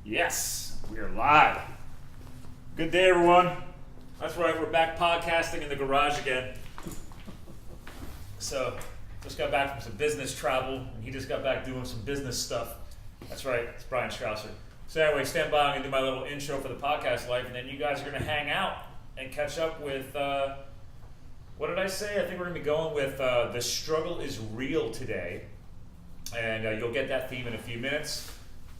Yes, we are live. Good day, everyone. That's right, we're back podcasting in the garage again. So, just got back from some business travel, and he just got back doing some business stuff. That's right, it's Brian Strauser. So anyway, stand by, I'm going to do my little intro for the podcast life, and then you guys are going to hang out and catch up with, what did I say? I think we're going to be going with The Struggle is Real today. And you'll get that theme in a few minutes.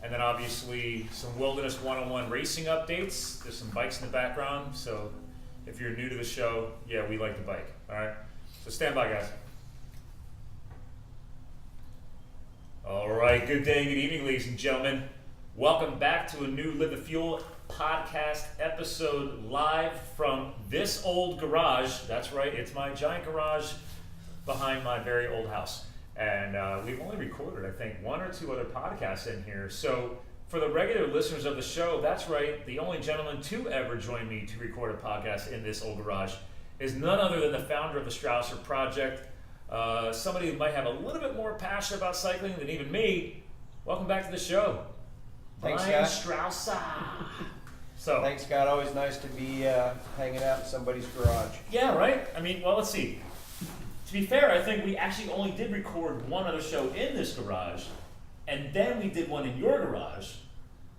And then obviously some Wilderness 101 racing updates. There's some bikes in the background. So if you're new to the show, yeah, we like the bike. All right. So stand by, guys. All right. Good day and good evening, ladies and gentlemen. Welcome back to a new Live the Fuel podcast episode live from this old garage. That's right. It's my giant garage behind my very old house. And we've only recorded, I think, one or two other podcasts in here. So for the regular listeners of the show, that's right, the only gentleman to ever join me to record a podcast in this old garage is none other than the founder of the Strauser Project, somebody who might have a little bit more passion about cycling than even me. Welcome back to the show. Thanks, Brian Scott. Strauser. So, Thanks, Scott. Always nice to be hanging out in somebody's garage. yeah, right? I mean, well, let's see. To be fair, I think we actually only did record one other show in this garage, and then we did one in your garage.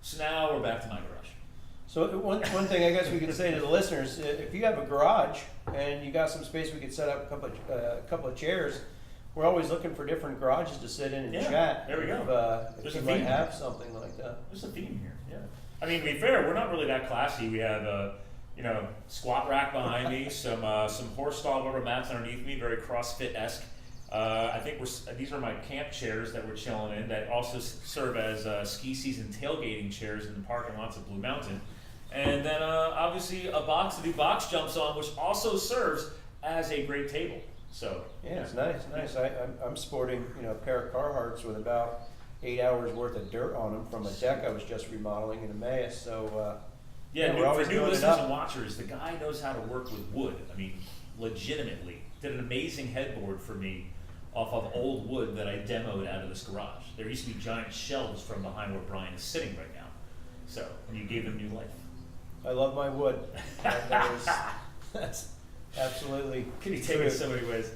So now we're back to my garage. So one thing I guess we could say to the listeners, if you have a garage and you got some space, we could set up a couple of chairs. We're always looking for different garages to sit in and Yeah, chat. there we go. If There's you a might theme have here. something like that. There's a theme here, yeah. I mean, to be fair, we're not really that classy. We have squat rack behind me, some horse stall rubber mats underneath me, very CrossFit-esque. I think these are my camp chairs that we're chilling in that also serve as ski season tailgating chairs in the parking lots of Blue Mountain. And then obviously a box to do box jumps on, which also serves as a great table. So Yeah, it's nice. I'm sporting a pair of Carhartts with about 8 hours worth of dirt on them from a deck I was just remodeling in Emmaus. So yeah, we're always for new doing it listeners up. and watchers, the guy knows how to work with wood. I mean, legitimately. Did an amazing headboard for me off of old wood that I demoed out of this garage. There used to be giant shelves from behind where Brian is sitting right now. So, and you gave them new life. I love my wood. That's absolutely Can you take true. it so many ways?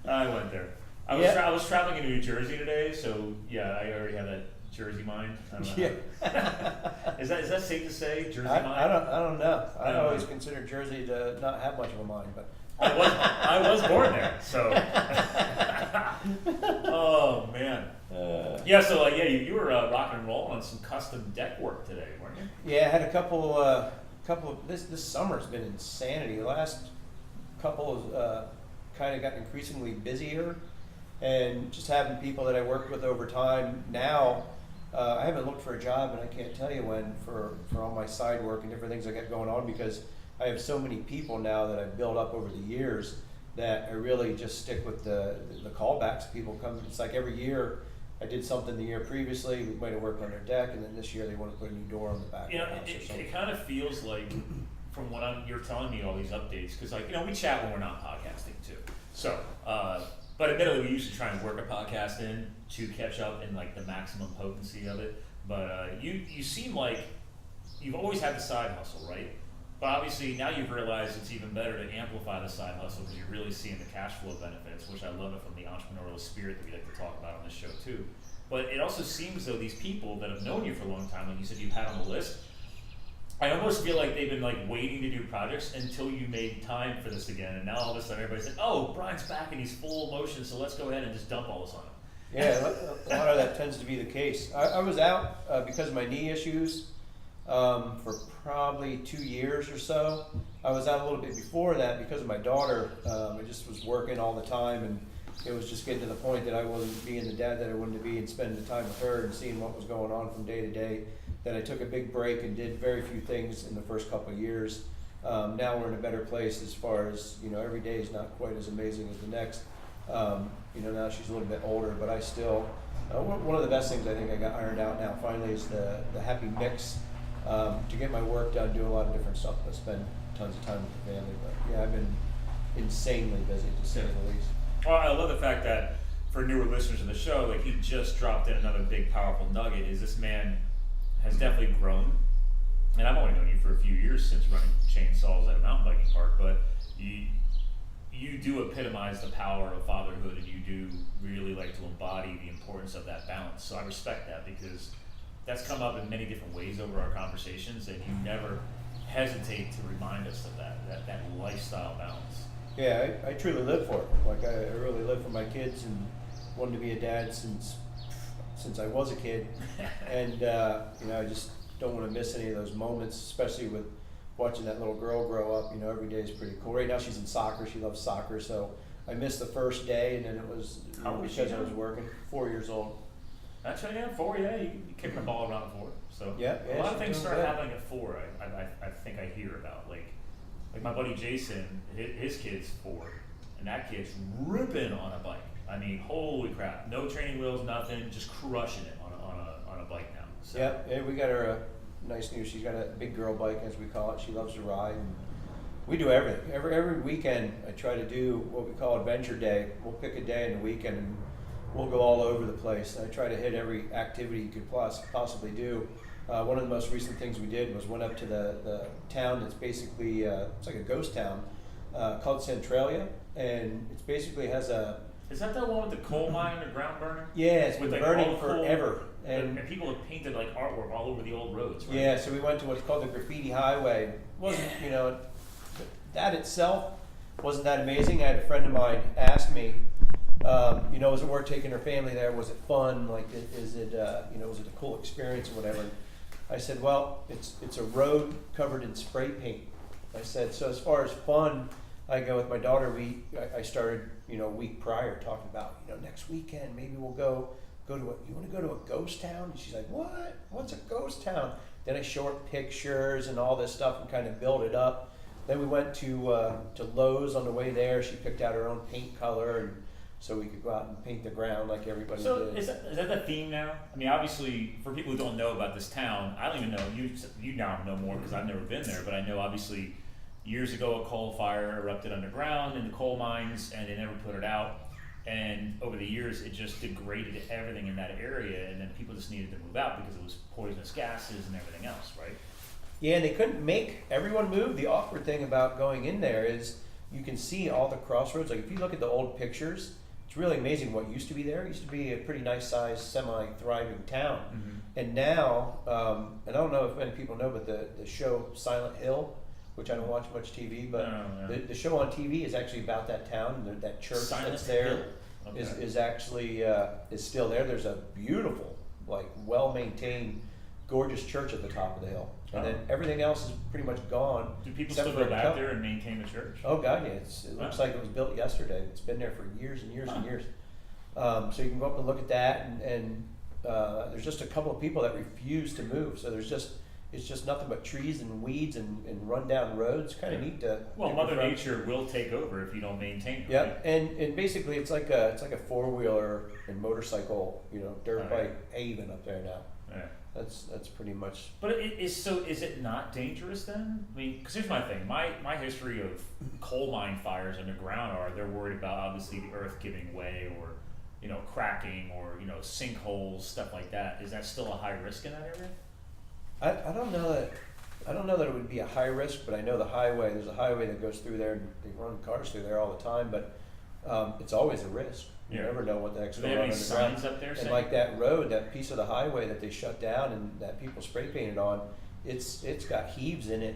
I went there. I was traveling in New Jersey today, so yeah, I already have that Jersey mind. I don't know. Yeah. Is that safe to say, Jersey mind? I don't know. I don't always know. consider Jersey to not have much of a mind, but I was born there, so. Oh man. Yeah, so you were rocking and rolling on some custom deck work today, weren't you? yeah, I had a couple of this summer's been insanity. The last couple kind of got increasingly busier, and just having people that I worked with over time. Now I haven't looked for a job, and I can't tell you when for all my side work and different things I got going on, because I have so many people now that I've built up over the years that I really just stick with the callbacks. People come, it's like every year I did something the year previously, we might have worked on their deck, and then this year they want to put a new door on the back You know, of the house or something. it kind of feels like, from what you're telling me all these updates, because we chat when we're not podcasting too. So, but admittedly, we used to try and work a podcast in to catch up in like the maximum potency of it. But you seem like you've always had the side hustle, right? But obviously now you've realized it's even better to amplify the side hustle because you're really seeing the cash flow benefits, which I love it from the entrepreneurial spirit that we like to talk about on this show too. But it also seems though these people that have known you for a long time, like you said you've had on the list, I almost feel like they've been like waiting to do projects until you made time for this again, and now all of a sudden everybody said, "Oh, Brian's back and he's full motion, so let's go ahead and just dump all this on him." Yeah, a lot of that tends to be the case. I was out because of my knee issues for probably 2 years or so. I was out a little bit before that because of my daughter. I just was working all the time, and it was just getting to the point that I wasn't being the dad that I wanted to be and spending the time with her and seeing what was going on from day to day. That I took a big break and did very few things in the first couple of years. Now we're in a better place as far as, every day is not quite as amazing as the next. Now she's a little bit older, but I still, one of the best things I think I got ironed out now finally is the happy mix to get my work done, do a lot of different stuff, but spend tons of time with the family. But yeah, I've been insanely busy to say the least. Well, I love the fact that for newer listeners of the show, like he just dropped in another big powerful nugget. Is this man has definitely grown, and I've only known you for a few years since running chainsaws at a mountain biking park, but you do epitomize the power of fatherhood, and you do really like to embody the importance of that balance. So I respect that, because that's come up in many different ways over our conversations, and you never hesitate to remind us of that lifestyle balance. Yeah, I truly live for it. Like I really live for my kids, and wanted to be a dad since I was a kid, and I just don't want to miss any of those moments, especially with watching that little girl grow up. Every day is pretty cool. Right now she's in soccer. She loves soccer, so I missed the first day, and then it was because I was working. 4 years old. That's right, yeah, 4, yeah. You kick the ball around at 4. So yeah, a lot of things start happening at 4. I think I hear about like my buddy Jason, his kid's 4, and that kid's ripping on a bike. I mean, holy crap! No training wheels, nothing, just crushing it on a bike now. So. Yeah, we got her a nice new. She's got a big girl bike, as we call it. She loves to ride. And we do everything. Every weekend, I try to do what we call Adventure Day. We'll pick a day in the weekend, and we'll go all over the place. I try to hit every activity you could possibly do. One of the most recent things we did was went up to the town that's basically, it's like a ghost town, called Centralia, and it basically has a... Is that the one with the coal mine or ground burner? Yeah, it's been like burning forever. And people have painted like artwork all over the old roads, right? Yeah, so we went to what's called the Graffiti Highway. It wasn't, that itself wasn't that amazing. I had a friend of mine ask me, was it worth taking her family there? Was it fun? Like, was it a cool experience or whatever? And I said, well, it's a road covered in spray paint. I said, so as far as fun, I go with my daughter. I started, a week prior talking about, next weekend maybe we'll go to you want to go to a ghost town? And she's like, what? What's a ghost town? Then I show her pictures and all this stuff and kind of build it up. Then we went to Lowe's on the way there. She picked out her own paint color, and so we could go out and paint the ground like everybody did. Is that the theme now? I mean, obviously, for people who don't know about this town, I don't even know, you now know more because I've never been there, but I know obviously years ago a coal fire erupted underground in the coal mines, and they never put it out. And over the years, it just degraded everything in that area, and then people just needed to move out because it was poisonous gases and everything else, right? Yeah, and they couldn't make everyone move. The awkward thing about going in there is you can see all the crossroads. Like if you look at the old pictures, it's really amazing what used to be there. It used to be a pretty nice sized, semi-thriving town. Mm-hmm. And now, and I don't know if many people know, but the show Silent Hill, which I don't watch much TV, but the show on TV is actually about that town. And that church that's there is actually is still there. There's a beautiful, well-maintained, gorgeous church at the top of the hill. And then everything else is pretty much gone. Do people still go back there and maintain the church? Oh God, yeah. It looks like it was built yesterday. It's been there for years and years and years. So you can go up and look at that, and there's just a couple of people that refuse to move. So it's just nothing but trees and weeds and run down roads. Kind of neat to. Well, Mother Nature will take over if you don't maintain it. Yeah, right? and basically it's like a 4-wheeler and motorcycle, dirt bike haven up there now. Yeah. That's pretty much. But is it not dangerous then? I mean, because here's my thing. My history of coal mine fires underground they're worried about obviously the earth giving way or cracking or sinkholes, stuff like that. Is that still a high risk in that area? I don't know that it would be a high risk, but I know there's a highway that goes through there, and they run cars through there all the time, but it's always a risk. You never know what the heck's going on underground. Signs up there and like that road, that piece of the highway that they shut down and that people spray painted on, it's got heaves in it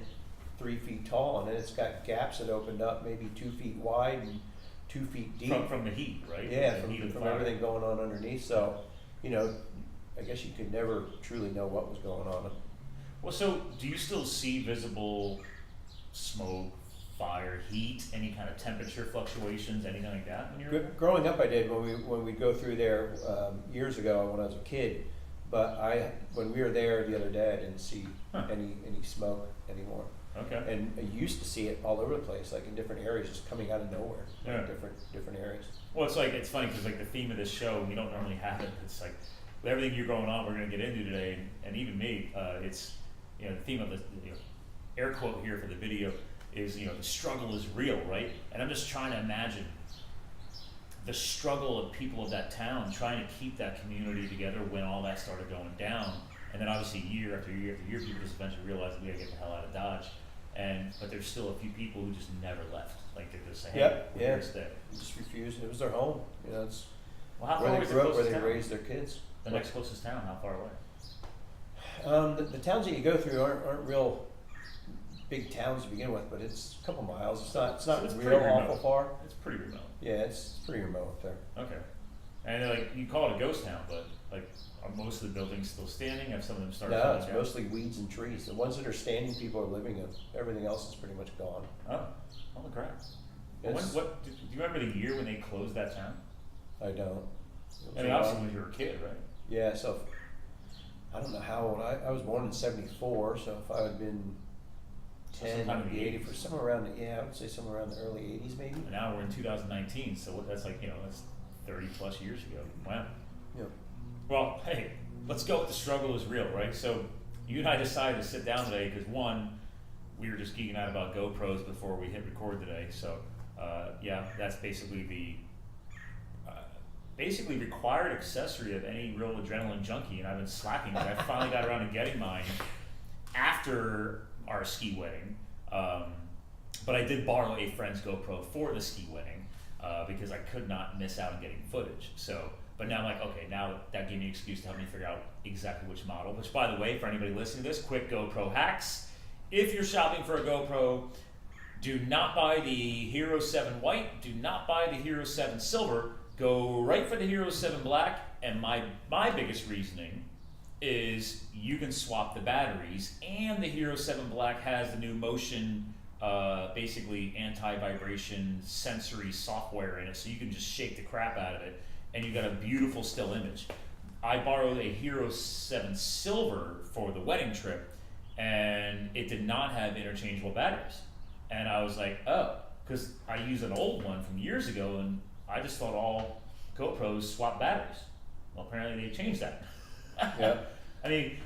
3 feet tall, and then it's got gaps that opened up maybe 2 feet wide and 2 feet deep. From the heat, right? Yeah, from everything going on underneath. So, I guess you could never truly know what was going on. Well, so do you still see visible smoke, fire, heat, any kind of temperature fluctuations, anything like that? Growing up, I did when we go through there years ago when I was a kid. But when we were there the other day, I didn't see any smoke anymore. Okay. And I used to see it all over the place, like in different areas, just coming out of nowhere. Yeah. Different areas. Well, it's funny because the theme of this show, we don't normally have it. It's like with everything you're going on, we're going to get into today, and even me, it's the theme of the air quote here for the video is the struggle is real, right? And I'm just trying to imagine the struggle of people of that town trying to keep that community together when all that started going down. And then obviously year after year after year, people just eventually realized we gotta get the hell out of Dodge. But there's still a few people who just never left. Like they just say, hey, we're here to stay. They just refused. It was their home. You know, it's Well, how far where away they is the grew up, where closest they town? raised their kids. The next closest town, how far away? The towns that you go through aren't real big towns to begin with, but it's a couple miles. It's not So it's real pretty awful remote. far. It's pretty remote. Yeah, it's pretty remote up there. Okay. And like you call it a ghost town, but like are most of the buildings still standing? Have some of them started No, falling it's down? mostly weeds and trees. The ones that are standing, people are living in. Everything else is pretty much gone. Oh, holy crap. Well, It's- do you remember the year when they closed that town? I don't. It was I mean, a obviously while. when you were a kid, right? Yeah, so I don't know how old I was born in '74, so if I had been So 10, sometime in the 80 80s. for somewhere around I would say somewhere around the early '80s maybe. And now we're in 2019, so that's like, that's 30 plus years ago. Wow. Yeah. Well, hey, let's go with the struggle is real, right? So you and I decided to sit down today because one, we were just geeking out about GoPros before we hit record today. So yeah, that's basically the basically required accessory of any real adrenaline junkie, and I've been slacking because I finally got around to getting mine after our ski wedding. But I did borrow a friend's GoPro for the ski wedding because I could not miss out on getting footage. So, but now I'm like, okay, now that gave me an excuse to help me figure out exactly which model. Which, by the way, for anybody listening to this, quick GoPro hacks. If you're shopping for a GoPro, do not buy the Hero 7 White, do not buy the Hero 7 Silver, go right for the Hero 7 Black, and my biggest reasoning is you can swap the batteries, and the Hero 7 Black has the new motion, basically anti-vibration sensory software in it, so you can just shake the crap out of it, and you got a beautiful still image. I borrowed a Hero 7 Silver for the wedding trip, and it did not have interchangeable batteries. And I was like, oh, because I used an old one from years ago, and I just thought all GoPros swap batteries. Well, apparently they changed that. Yeah. I mean,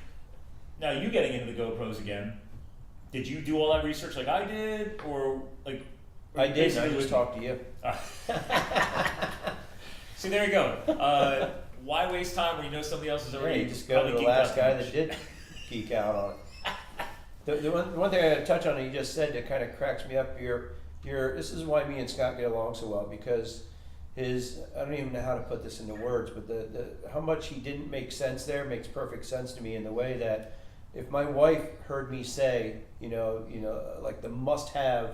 now you getting into the GoPros again, did you do all that research like I did, or like? I did. I basically just with- talked to you. See, there you go. Why waste time when you know somebody else is Yeah, already? you just go to the probably geeked last out too guy much? that did geek out on it. The one thing I gotta touch on that you just said that kind of cracks me up here. This is why me and Scott get along so well, because I don't even know how to put this into words, but the how much he didn't make sense there makes perfect sense to me in the way that if my wife heard me say, like the must-have,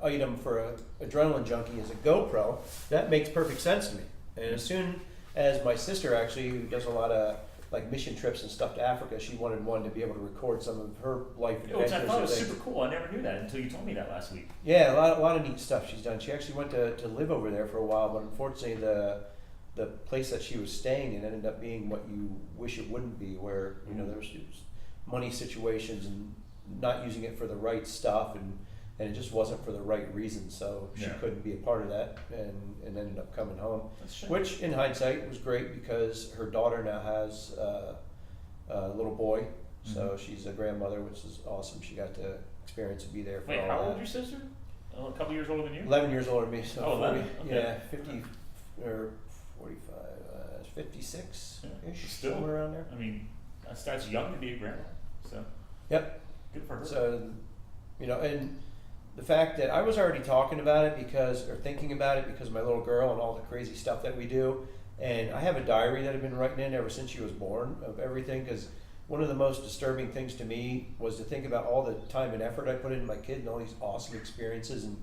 item for a adrenaline junkie is a GoPro, that makes perfect sense to me. And as soon as my sister actually, who does a lot of like mission trips and stuff to Africa, she wanted one to be able to record some of her life Yeah, which adventures. I thought and was things. super cool. I never knew that until you told me that last week. Yeah, a lot of neat stuff she's done. She actually went to live over there for a while, but unfortunately the place that she was staying in ended up being what you wish it wouldn't be, where there was money situations and not using it for the right stuff, and it just wasn't for the right reason. So she Yeah. couldn't be a part of that, and ended up coming home. That's a shame. Which, in hindsight, was great because her daughter now has a little boy, so she's a grandmother, which is awesome. She got to experience and be there for Wait, all how that. old is your sister? Oh, a couple years older than you? 11 years older than me, so Oh, 40, 11, okay. yeah, 50 or 45, 56 Yeah, ish, still. somewhere around there. I mean, that's young to be a grandma. So Yep. good for her. So, and the fact that I was already talking about it or thinking about it because of my little girl and all the crazy stuff that we do. And I have a diary that I've been writing in ever since she was born of everything, because one of the most disturbing things to me was to think about all the time and effort I put into my kid and all these awesome experiences and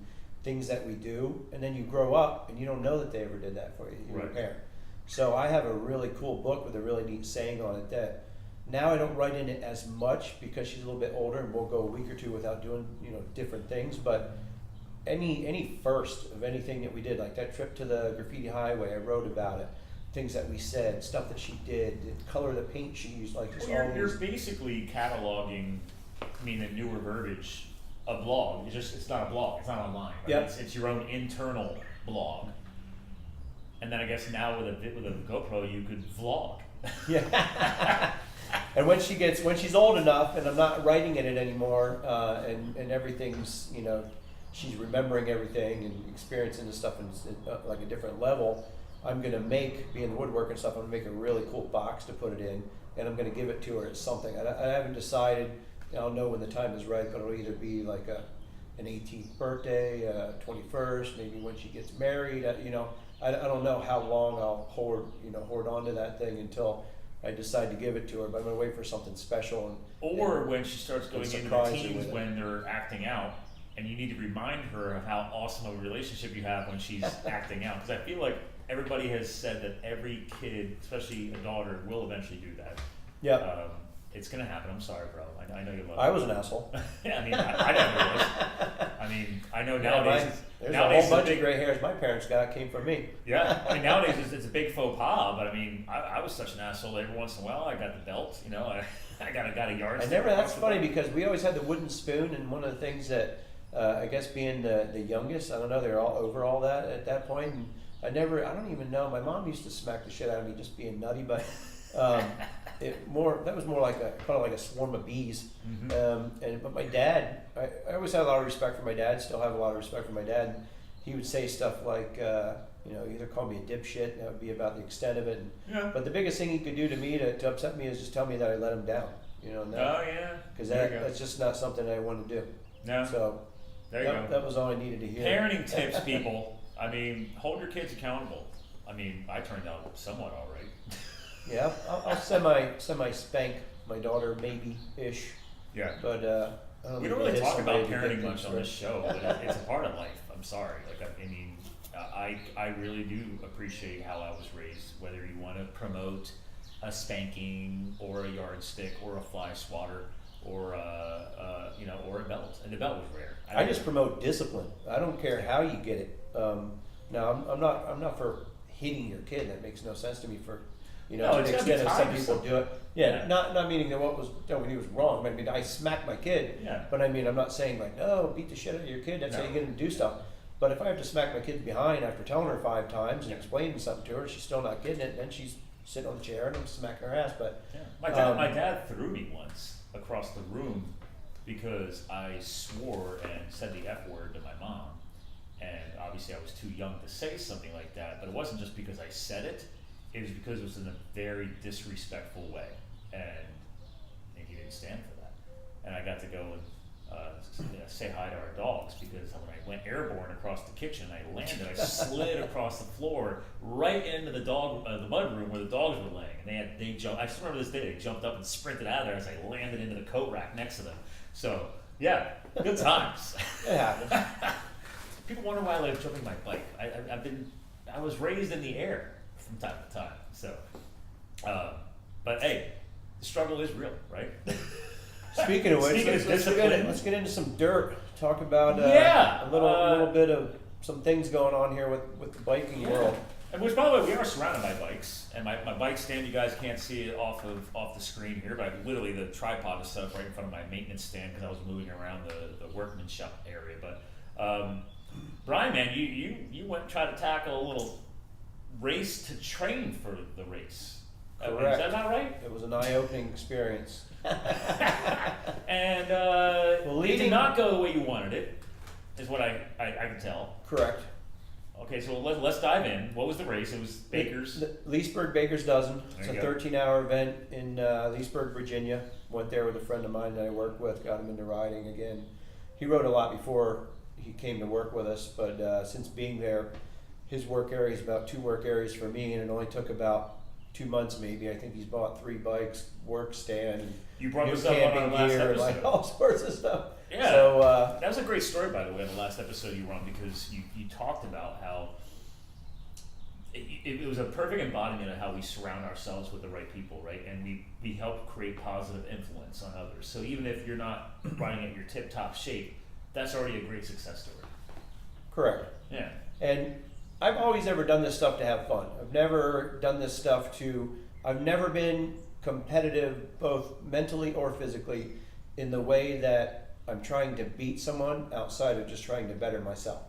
things that we do. And then you grow up and you don't know that they ever did that for you. You're a Right. parent. So I have a really cool book with a really neat saying on it that now I don't write in it as much because she's a little bit older and we'll go a week or two without doing different things. But any first of anything that we did, like that trip to the graffiti highway, I wrote about it. Things that we said, stuff that she did, the color of the paint she used, like just Well, all you're these. basically cataloging, the newer verbiage of blog. It's not a blog. It's not online. Right? Yep. It's your own internal blog. And then I guess now with a GoPro you could vlog. Yeah. And when she's old enough, and I'm not writing in it anymore, and everything's she's remembering everything and experiencing this stuff in like a different level, I'm gonna make, being woodwork and stuff, I'm gonna make a really cool box to put it in, and I'm gonna give it to her as something. I haven't decided. I'll know when the time is right, but it'll either be like an 18th birthday, 21st, maybe when she gets married. I don't know how long I'll hoard onto that thing until I decide to give it to her. But I'm gonna wait for something special. Or when she starts going into the surprise her teens with it. when they're acting out, and you need to remind her of how awesome a relationship you have when she's acting out. Because I feel like everybody has said that every kid, especially a daughter, will eventually do that. Yeah. It's gonna happen. I'm sorry, bro. I know you love. I was an asshole. Yeah, I mean, I never was. I mean, I know Yeah, nowadays. there's nowadays a whole bunch it's a of gray hairs my parents got came from me. Yeah, I mean, nowadays it's a big faux pas. But I mean, I was such an asshole. Every once in a while, I got the belt. I got a yard. That's funny because we always had the wooden spoon, and one of the things that I guess being the youngest, I don't know, they're all over all that at that point. And I don't even know. My mom used to smack the shit out of me just being nutty, but that was more like a swarm of bees. Mm-hmm. But my dad, I always had a lot of respect for my dad. Still have a lot of respect for my dad. He would say stuff like, either call me a dipshit. That would be about the extent of it. Yeah. But the biggest thing he could do to me to upset me is just tell me that I let him down. And Oh yeah. because There you go. that's just not something I want to do. No. So There you go. that was all I needed to hear. Parenting tips, people. I mean, hold your kids accountable. I mean, I turned out somewhat all right. Yeah, I'll semi spank my daughter, maybe ish. Yeah. But I We need don't to really hit talk about somebody to parenting get much on things this show, but it's a part of life. I'm sorry. I really do appreciate how I was raised. Whether you want to promote a spanking or a yardstick or a fly swatter or or a belt, and the belt was rare. I just promote discipline. I don't care how you get it. Now I'm not for hitting your kid. That makes no sense to me. To No, the it's gotta be extent of some timed people to do it. Yeah, Yeah. not meaning that what was done when he was wrong. I mean, I smacked my kid. Yeah. But I mean, I'm not saying like, no, beat the shit out of your kid. That's how No. you get him to do stuff. But if I have to smack my kid behind after telling her 5 times and Yeah. explaining something to her, she's still not getting it. Then she's sitting on the chair and I'm smacking her ass. But Yeah. My dad threw me once across the room because I swore and said the F word to my mom. And obviously I was too young to say something like that, but it wasn't just because I said it, it was because it was in a very disrespectful way. And he didn't stand for that. And I got to go and say hi to our dogs because when I went airborne across the kitchen, I landed, I slid across the floor right into the mud room where the dogs were laying. And they jumped, I still remember this day, they jumped up and sprinted out of there as I landed into the coat rack next to them. So, yeah, good times. it happens. People wonder why I like jumping my bike. I was raised in the air from time to time. So, but hey, the struggle is real, right? Speaking of which, Speaking of discipline. let's get into some dirt. Talk about Yeah, a little bit of some things going on here with the biking world. And which, by the way, we are surrounded by bikes, and my bike stand, you guys can't see it off the screen here, but literally the tripod is set up right in front of my maintenance stand because I was moving around the workmanship area. But Brian, man, you went and tried to tackle a little race to train for the race. Correct. Is that not right? It was an eye-opening experience. And it did not go the way you wanted it, is what I can tell. Correct. Okay, so let's dive in. What was the race? It was Bakers. The Leesburg Bakers Dozen. It's a There you go. 13-hour event in Leesburg, Virginia. Went there with a friend of mine that I work with. Got him into riding again. He rode a lot before he came to work with us, but since being there, his work area is about 2 work areas for me, and it only took about 2 months maybe. I think he's bought 3 bikes, work stand, and You brought new this up on our camping last gear, and episode. like all sorts of stuff. Yeah. So That was a great story, by the way, in the last episode you were on, because you talked about how it was a perfect embodiment of how we surround ourselves with the right people, right? And we help create positive influence on others. So even if you're not riding at your tip-top shape, that's already a great success story. correct. Yeah. And I've always ever done this stuff to have fun. I've never done this stuff I've never been competitive, both mentally or physically, in the way that I'm trying to beat someone outside of just trying to better myself.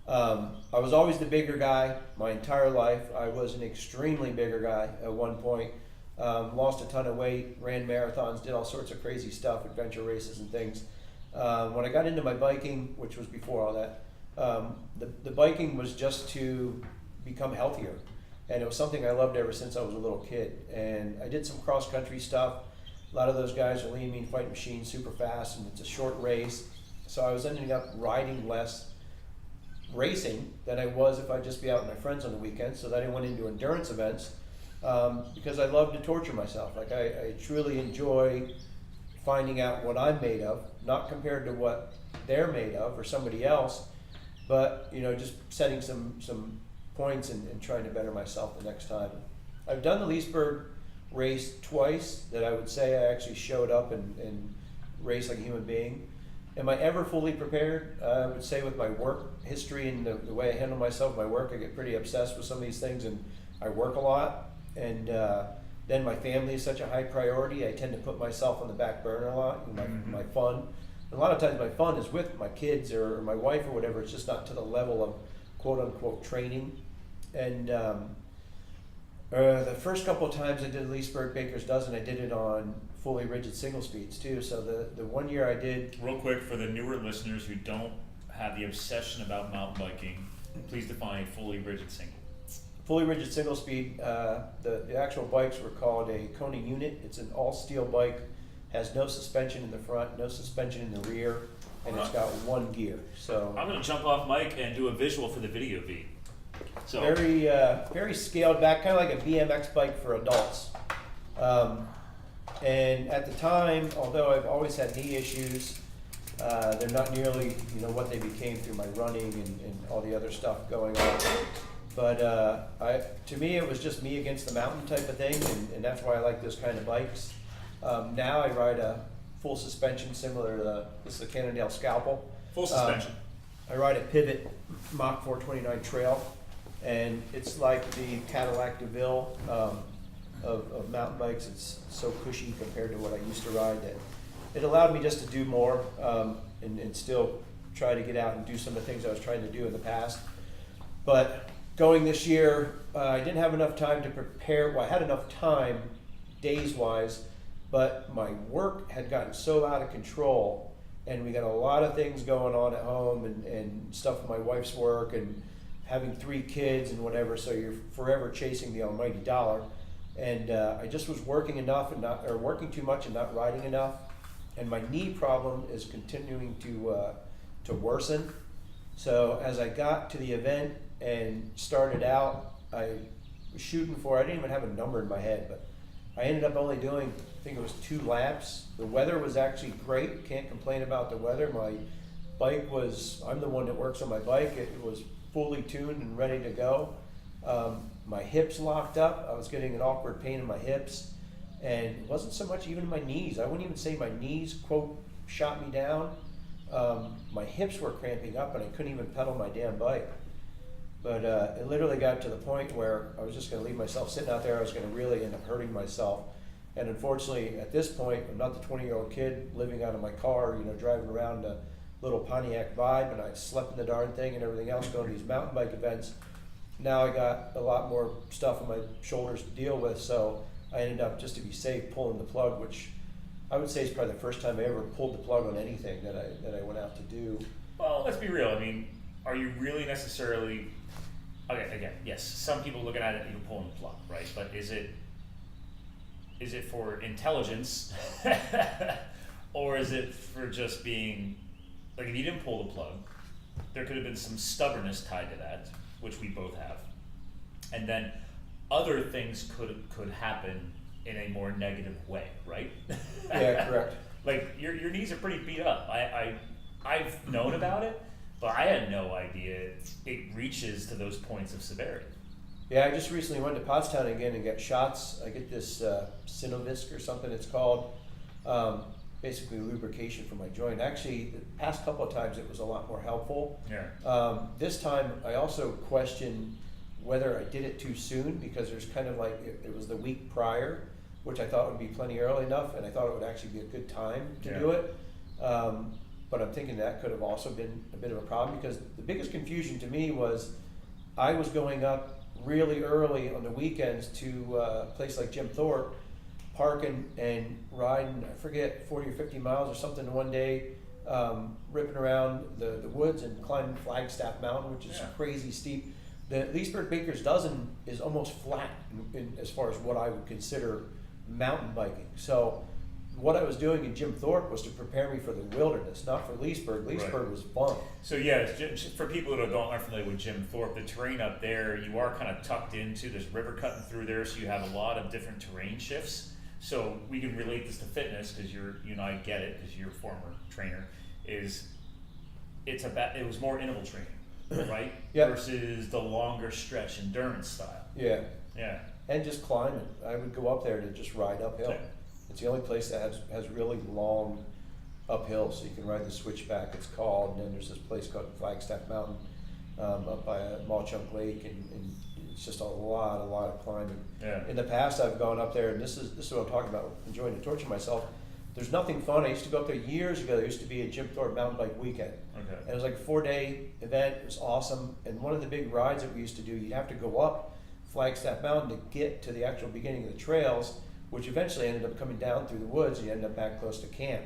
I was always the bigger guy my entire life. I was an extremely bigger guy at one point. Lost a ton of weight, ran marathons, did all sorts of crazy stuff, adventure races and things. When I got into my biking, which was before all that, the biking was just to become healthier. And it was something I loved ever since I was a little kid. And I did some cross-country stuff. A lot of those guys are lean, mean fighting machines, super fast, and it's a short race. So I was ending up riding less racing than I was if I'd just be out with my friends on the weekends. So then I went into endurance events because I love to torture myself. Like I truly enjoy finding out what I'm made of, not compared to what they're made of or somebody else, but just setting some points and trying to better myself the next time. I've done the Leesburg race twice that I would say I actually showed up and raced like a human being. Am I ever fully prepared? I would say with my work history and the way I handle myself, my work, I get pretty obsessed with some of these things and I work a lot. And then my family is such a high priority, I tend to put myself on the back burner a lot, my fun. And a lot of times my fun is with my kids or my wife or whatever, it's just not to the level of quote unquote training. And the first couple of times I did Leesburg Bakers Dozen, I did it on fully rigid single speeds too. So the 1 year I did. Real quick, for the newer listeners who don't have the obsession about mountain biking, please define fully rigid single. Fully rigid single speed, the actual bikes were called a Kona unit. It's an all steel bike, has no suspension in the front, no suspension in the rear, and it's got one gear. So I'm going to jump off mic and do a visual for the video feed. So very scaled back, kind of like a BMX bike for adults. And at the time, although I've always had knee issues, they're not nearly what they became through my running and all the other stuff going on. But to me, it was just me against the mountain type of thing, and that's why I like those kind of bikes. Now I ride a full suspension similar to this is a Cannondale Scalpel. Full suspension. I ride a Pivot Mach 429 Trail, and it's like the Cadillac DeVille of mountain bikes. It's so cushy compared to what I used to ride that it allowed me just to do more and still try to get out and do some of the things I was trying to do in the past. But going this year, I didn't have enough time to prepare. Well, I had enough time days-wise, but my work had gotten so out of control, and we got a lot of things going on at home and stuff with my wife's work and having 3 kids and whatever, so you're forever chasing the almighty dollar. And I just was working enough and working too much and not riding enough. And my knee problem is continuing to worsen. So as I got to the event and started out, I was shooting for, I didn't even have a number in my head, but I ended up only doing, I think it was 2 laps. The weather was actually great, can't complain about the weather. My bike was, I'm the one that works on my bike, it was fully tuned and ready to go. My hips locked up, I was getting an awkward pain in my hips, and it wasn't so much even in my knees. I wouldn't even say my knees, quote, shot me down. My hips were cramping up and I couldn't even pedal my damn bike. But it literally got to the point where I was just going to leave myself sitting out there. I was going to really end up hurting myself. And unfortunately, at this point, I'm not the 20-year-old kid living out of my car, driving around a little Pontiac Vibe, and I slept in the darn thing and everything else, going to these mountain bike events. Now I got a lot more stuff on my shoulders to deal with, so I ended up, just to be safe, pulling the plug, which I would say is probably the first time I ever pulled the plug on anything that I went out to do. Well, let's be real. I mean, are you really necessarily? Okay, again, yes. Some people looking at it, you're pulling the plug, right? But is it for intelligence, or is it for just being like? If you didn't pull the plug, there could have been some stubbornness tied to that, which we both have, and then other things could happen in a more negative way, right? Yeah, correct. Like your knees are pretty beat up. I've known about it, but I had no idea it reaches to those points of severity. Yeah, I just recently went to Pottstown again and got shots. I get this Synovisc or something it's called, basically lubrication for my joint. Actually, the past couple of times it was a lot more helpful. Yeah. This time I also questioned whether I did it too soon, because there's kind of like, it was the week prior, which I thought would be plenty early enough, and I thought it would actually be a good time to do it. But I'm thinking that could have also been a bit of a problem, because the biggest confusion to me was I was going up really early on the weekends to a place like Jim Thorpe, parking and riding, I forget, 40 or 50 miles or something one day, ripping around the woods and climbing Flagstaff Mountain, which is Yeah. crazy steep. The Leesburg Bakers Dozen is almost flat as far as what I would consider mountain biking. So what I was doing in Jim Thorpe was to prepare me for the wilderness, not for Leesburg. Leesburg was fun. So yeah, for people that aren't familiar with Jim Thorpe, the terrain up there, you are kind of tucked into, there's river cutting through there, so you have a lot of different terrain shifts. So we can relate this to fitness, because you and I get it, because you're a former trainer, it was more interval training, right? Yep. Versus the longer stretch endurance style. Yeah. Yeah. And just climbing. I would go up there to just ride uphill. Okay. It's the only place that has really long uphill, so you can ride the switchback, it's called. And then there's this place called Flagstaff Mountain up by Malchunk Lake, and it's just a lot of climbing. Yeah. In the past, I've gone up there, and this is what I'm talking about, enjoying the torture myself. There's nothing fun. I used to go up there years ago. There used to be a Jim Thorpe mountain bike weekend. Okay. And it was like a 4-day event. It was awesome. And one of the big rides that we used to do, you'd have to go up Flagstaff Mountain to get to the actual beginning of the trails, which eventually ended up coming down through the woods, and you end up back close to camp.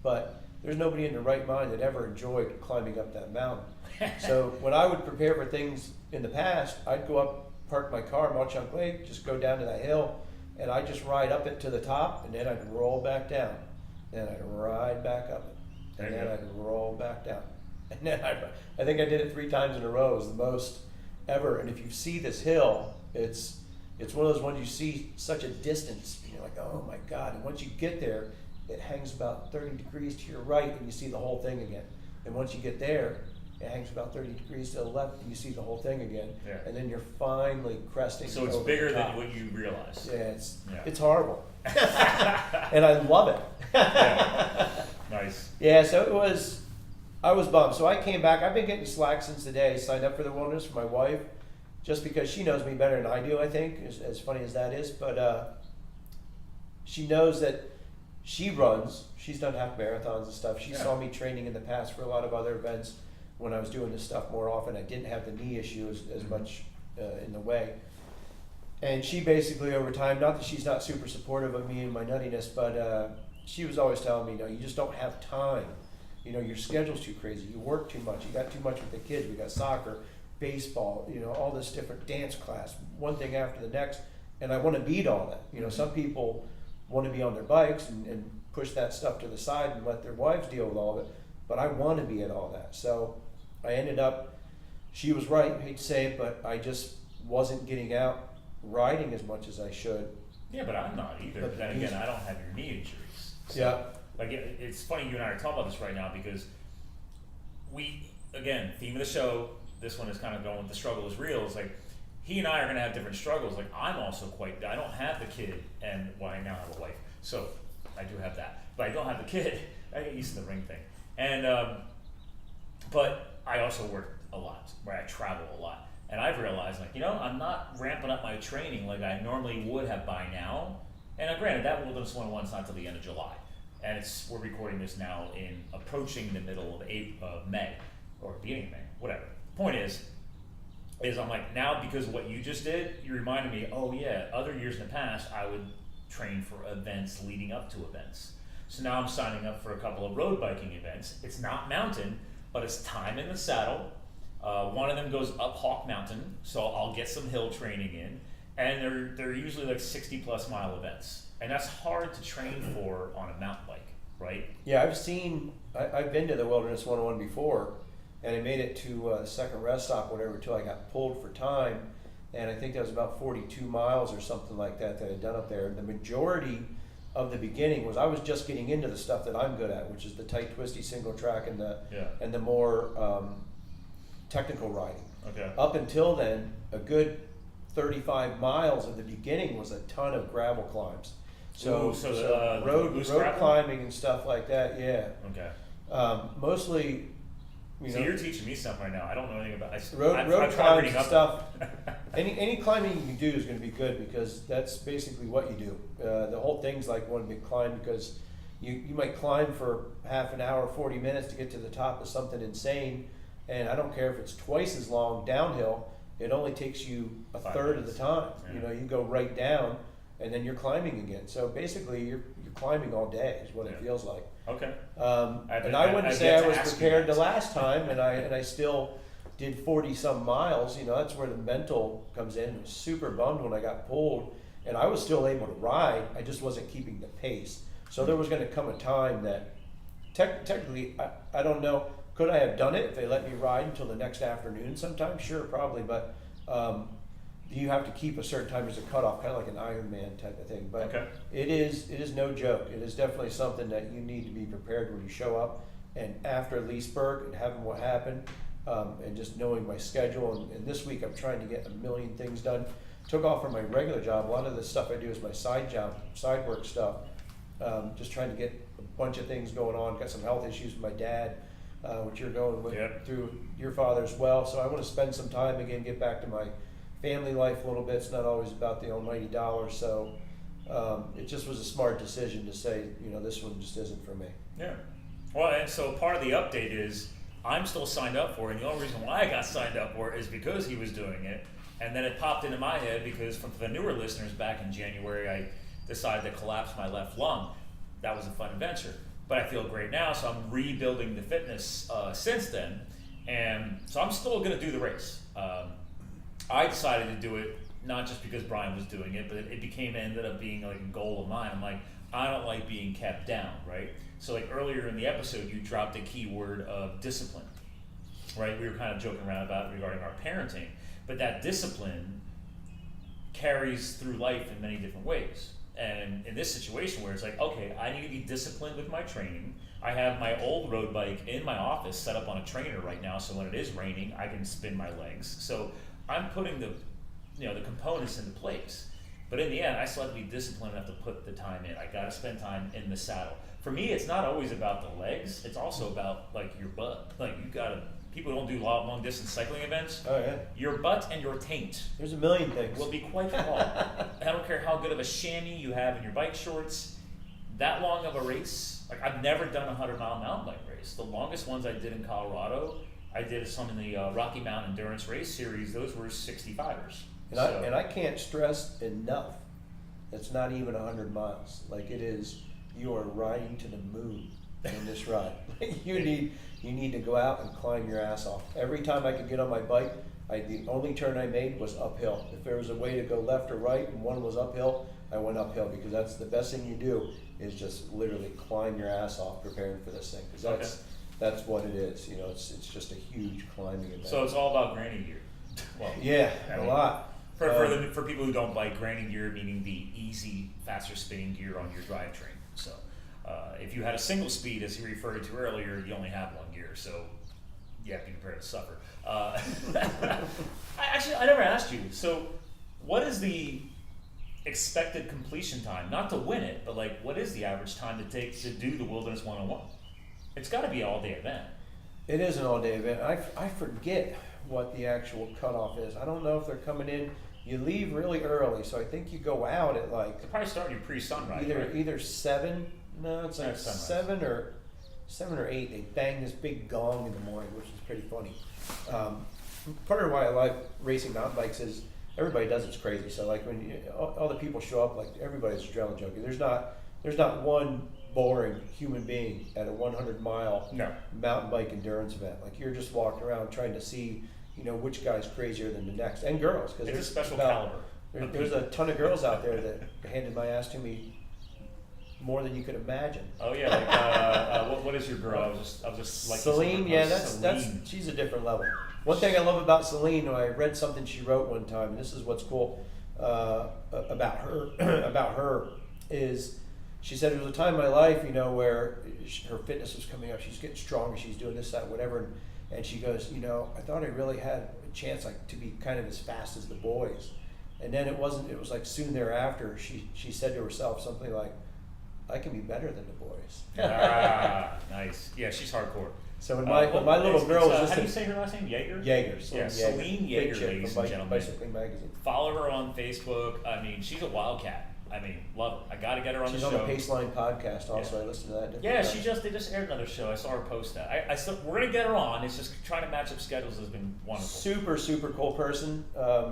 But there's nobody in their right mind that ever enjoyed climbing up that mountain. So when I would prepare for things in the past, I'd go up, park my car, Malchunk Lake, just go down to that hill, and I'd just ride up it to the top, and then I'd roll back down. Then I'd ride back up it, and then I'd roll back down. And then I think I did it 3 times in a row. It was the most ever. And if you see this hill, it's one of those ones you see such a distance, and you're like, oh my God. And once you get there, it hangs about 30 degrees to your right, and you see the whole thing again. And once you get there, it hangs about 30 degrees to the left, and you see the whole thing again. Yeah. And then you're finally cresting. So it's over bigger the top. than what you realize. Yeah, it's horrible. And I love it. Yeah. Nice. Yeah, so I was bummed. So I came back. I've been getting slack since the day I signed up for the wilderness for my wife, just because she knows me better than I do, I think, as funny as that is. But she knows that she runs. She's done half marathons and stuff. She saw me training in the past for a lot of other events when I was doing this stuff more often. I didn't have the knee issue as much in the way. And she basically, over time, not that she's not super supportive of me and my nuttiness, but she was always telling me, no, you just don't have time. You know, your schedule's too crazy. You work too much. You got too much with the kids. We got soccer, baseball, you know, all this different dance class, one thing after the next. And I want to beat all that. You know, some people want to be on their bikes and push that stuff to the side and let their wives deal with all of it. But I want to be at all that. So I ended up, she was right, I hate to say it, but I just wasn't getting out riding as much as I should. Yeah, but I'm not either. But then again, I don't have your knee injuries. So, Yeah. Like, it's funny you and I are talking about this right now, because again, theme of the show, this one is kind of going with the struggle is real. It's like, he and I are going to have different struggles. Like, I'm also I don't have the kid, and well, I now have a wife. So I do have that. But I don't have the kid. I get used to the ring thing. And, but I also work a lot, where I travel a lot. And I've realized, like, you know, I'm not ramping up my training like I normally would have by now. And granted, that Wilderness 101's not till the end of July. And we're recording this now in approaching the middle of May, or beginning of May, whatever. The point is I'm like, now because of what you just did, you reminded me, oh yeah, other years in the past, I would train for events leading up to events. So now I'm signing up for a couple of road biking events. It's not mountain, but it's time in the saddle. One of them goes up Hawk Mountain, so I'll get some hill training in, and they're usually like 60+ mile events, and that's hard to train for on a mountain bike, right? Yeah, I've been to the Wilderness 101 before, and I made it to the second rest stop, whatever, until I got pulled for time, and I think that was about 42 miles or something like that I'd done up there. And the majority of the beginning was I was just getting into the stuff that I'm good at, which is the tight, twisty single track and the more technical riding. Okay. Up until then, a good 35 miles of the beginning was a ton of gravel climbs. So road climbing and stuff like that. Yeah. Okay. Mostly. So you're teaching me something right now. I don't know anything about road climbs and stuff. Any climbing you can do is going to be good, because that's basically what you do. The whole thing's like one big climb, because you might climb for half an hour, 40 minutes to get to the top of something insane, and I don't care if it's twice as long downhill. It only takes you a third of the time. Yeah. You know, you go right down, and then you're climbing again. So basically, you're climbing all day is what it feels like. Okay. And I wouldn't say I was prepared the last time, and I still did 40 some miles. You know, that's where the mental comes in. I was super bummed when I got pulled, and I was still able to ride. I just wasn't keeping the pace. So there was going to come a time that technically, I don't know, could I have done it if they let me ride until the next afternoon sometime? Sure, probably, but you have to keep a certain time as a cutoff, kind of like an Ironman type of thing. But it is no joke. It is definitely something that you need to be prepared when you show up. And after Leesburg and having what happened, and just knowing my schedule, and this week I'm trying to get a million things done. Took off from my regular job. A lot of the stuff I do is my side job, side work stuff. Just trying to get a bunch of things going on. Got some health issues with my dad, which you're going with through your father as well. So I want to spend some time again, get back to my family life a little bit. It's not always about the almighty dollar. So it just was a smart decision to say, you know, this one just isn't for me. Yeah. Well, and so part of the update is I'm still signed up for it, and the only reason why I got signed up for it is because he was doing it. And then it popped into my head because for the newer listeners, back in January, I decided to collapse my left lung. That was a fun adventure. But I feel great now, so I'm rebuilding the fitness since then. And so I'm still going to do the race. I decided to do it not just because Brian was doing it, but it ended up being like a goal of mine. I'm like, I don't like being kept down, right? So like earlier in the episode, you dropped a key word of discipline, right? We were kind of joking around about it regarding our parenting, but that discipline carries through life in many different ways. And in this situation where it's like, okay, I need to be disciplined with my training. I have my old road bike in my office set up on a trainer right now, so when it is raining, I can spin my legs. So I'm putting the components into place. But in the end, I still have to be disciplined enough to put the time in. I got to spend time in the saddle. For me, it's not always about the legs. It's also about like your butt. Like you got to. People who don't do long distance cycling events. Oh yeah. Your butt and your taint. There's a million things. Will be quite long. I don't care how good of a chamois you have in your bike shorts. That long of a race. Like I've never done a 100-mile mountain bike race. The longest ones I did in Colorado, I did some in the Rocky Mountain Endurance Race Series. Those were 65ers. And I can't stress enough. It's not even 100 miles. Like it is. You are riding to the moon in this ride. You need to go out and climb your ass off. Every time I could get on my bike, the only turn I made was uphill. If there was a way to go left or right and one was uphill, I went uphill because that's the best thing you do is just literally climb your ass off preparing for this thing. Because that's what it is. You know, it's just a huge climbing event. So it's all about granny gear. Well, yeah, a lot. For people who don't bike, granny gear meaning the easy, faster spinning gear on your drivetrain. So if you had a single speed, as you referred to earlier, you only have one gear, so you have to be prepared to suffer. I never asked you, so what is the expected completion time? Not to win it, but like what is the average time it takes to do the Wilderness 101? It's got to be an all-day event. It is an all-day event. I forget what the actual cutoff is. I don't know if they're coming in. You leave really early, so I think you go out at like. They're probably starting pre-sunrise. Either 7. No, it's like 7 or 8. They bang this big gong in the morning, which is pretty funny. Part of why I like racing mountain bikes is everybody does it's crazy. So like when all the people show up, like everybody's adrenaline junkie. There's not one boring human being at a 100-mile mountain bike endurance event. Like you're just walking around trying to see. You know, which guy's crazier than the next, and girls, because it's a special caliber. There's a ton of girls out there that handed my ass to me more than you could imagine. Oh yeah, like what is your girl? I was just like Celine. Yeah, that's she's a different level. One thing I love about Celine, I read something she wrote one time, and this is what's cool about her is she said it was a time in my life, you know, where her fitness was coming up. She's getting stronger. She's doing this, that, whatever. And she goes, you know, I thought I really had a chance like to be kind of as fast as the boys. And then it wasn't, it was like soon thereafter, she said to herself something like, I can be better than the boys. Nice. Yeah, she's hardcore. So when my little girl was just... How do you say her last name? Yeager? Yeager. Yeah, Celine Yeager, ladies and gentlemen. Bicycling Magazine. Follow her on Facebook. I mean, she's a wildcat. I mean, love it. I got to get her on the show. She's on the Paceline podcast also. Yeah. I listened to that. Yeah, they just aired another show. I saw her post that. We're going to get her on. It's just trying to match up schedules has been wonderful. Super, super cool person.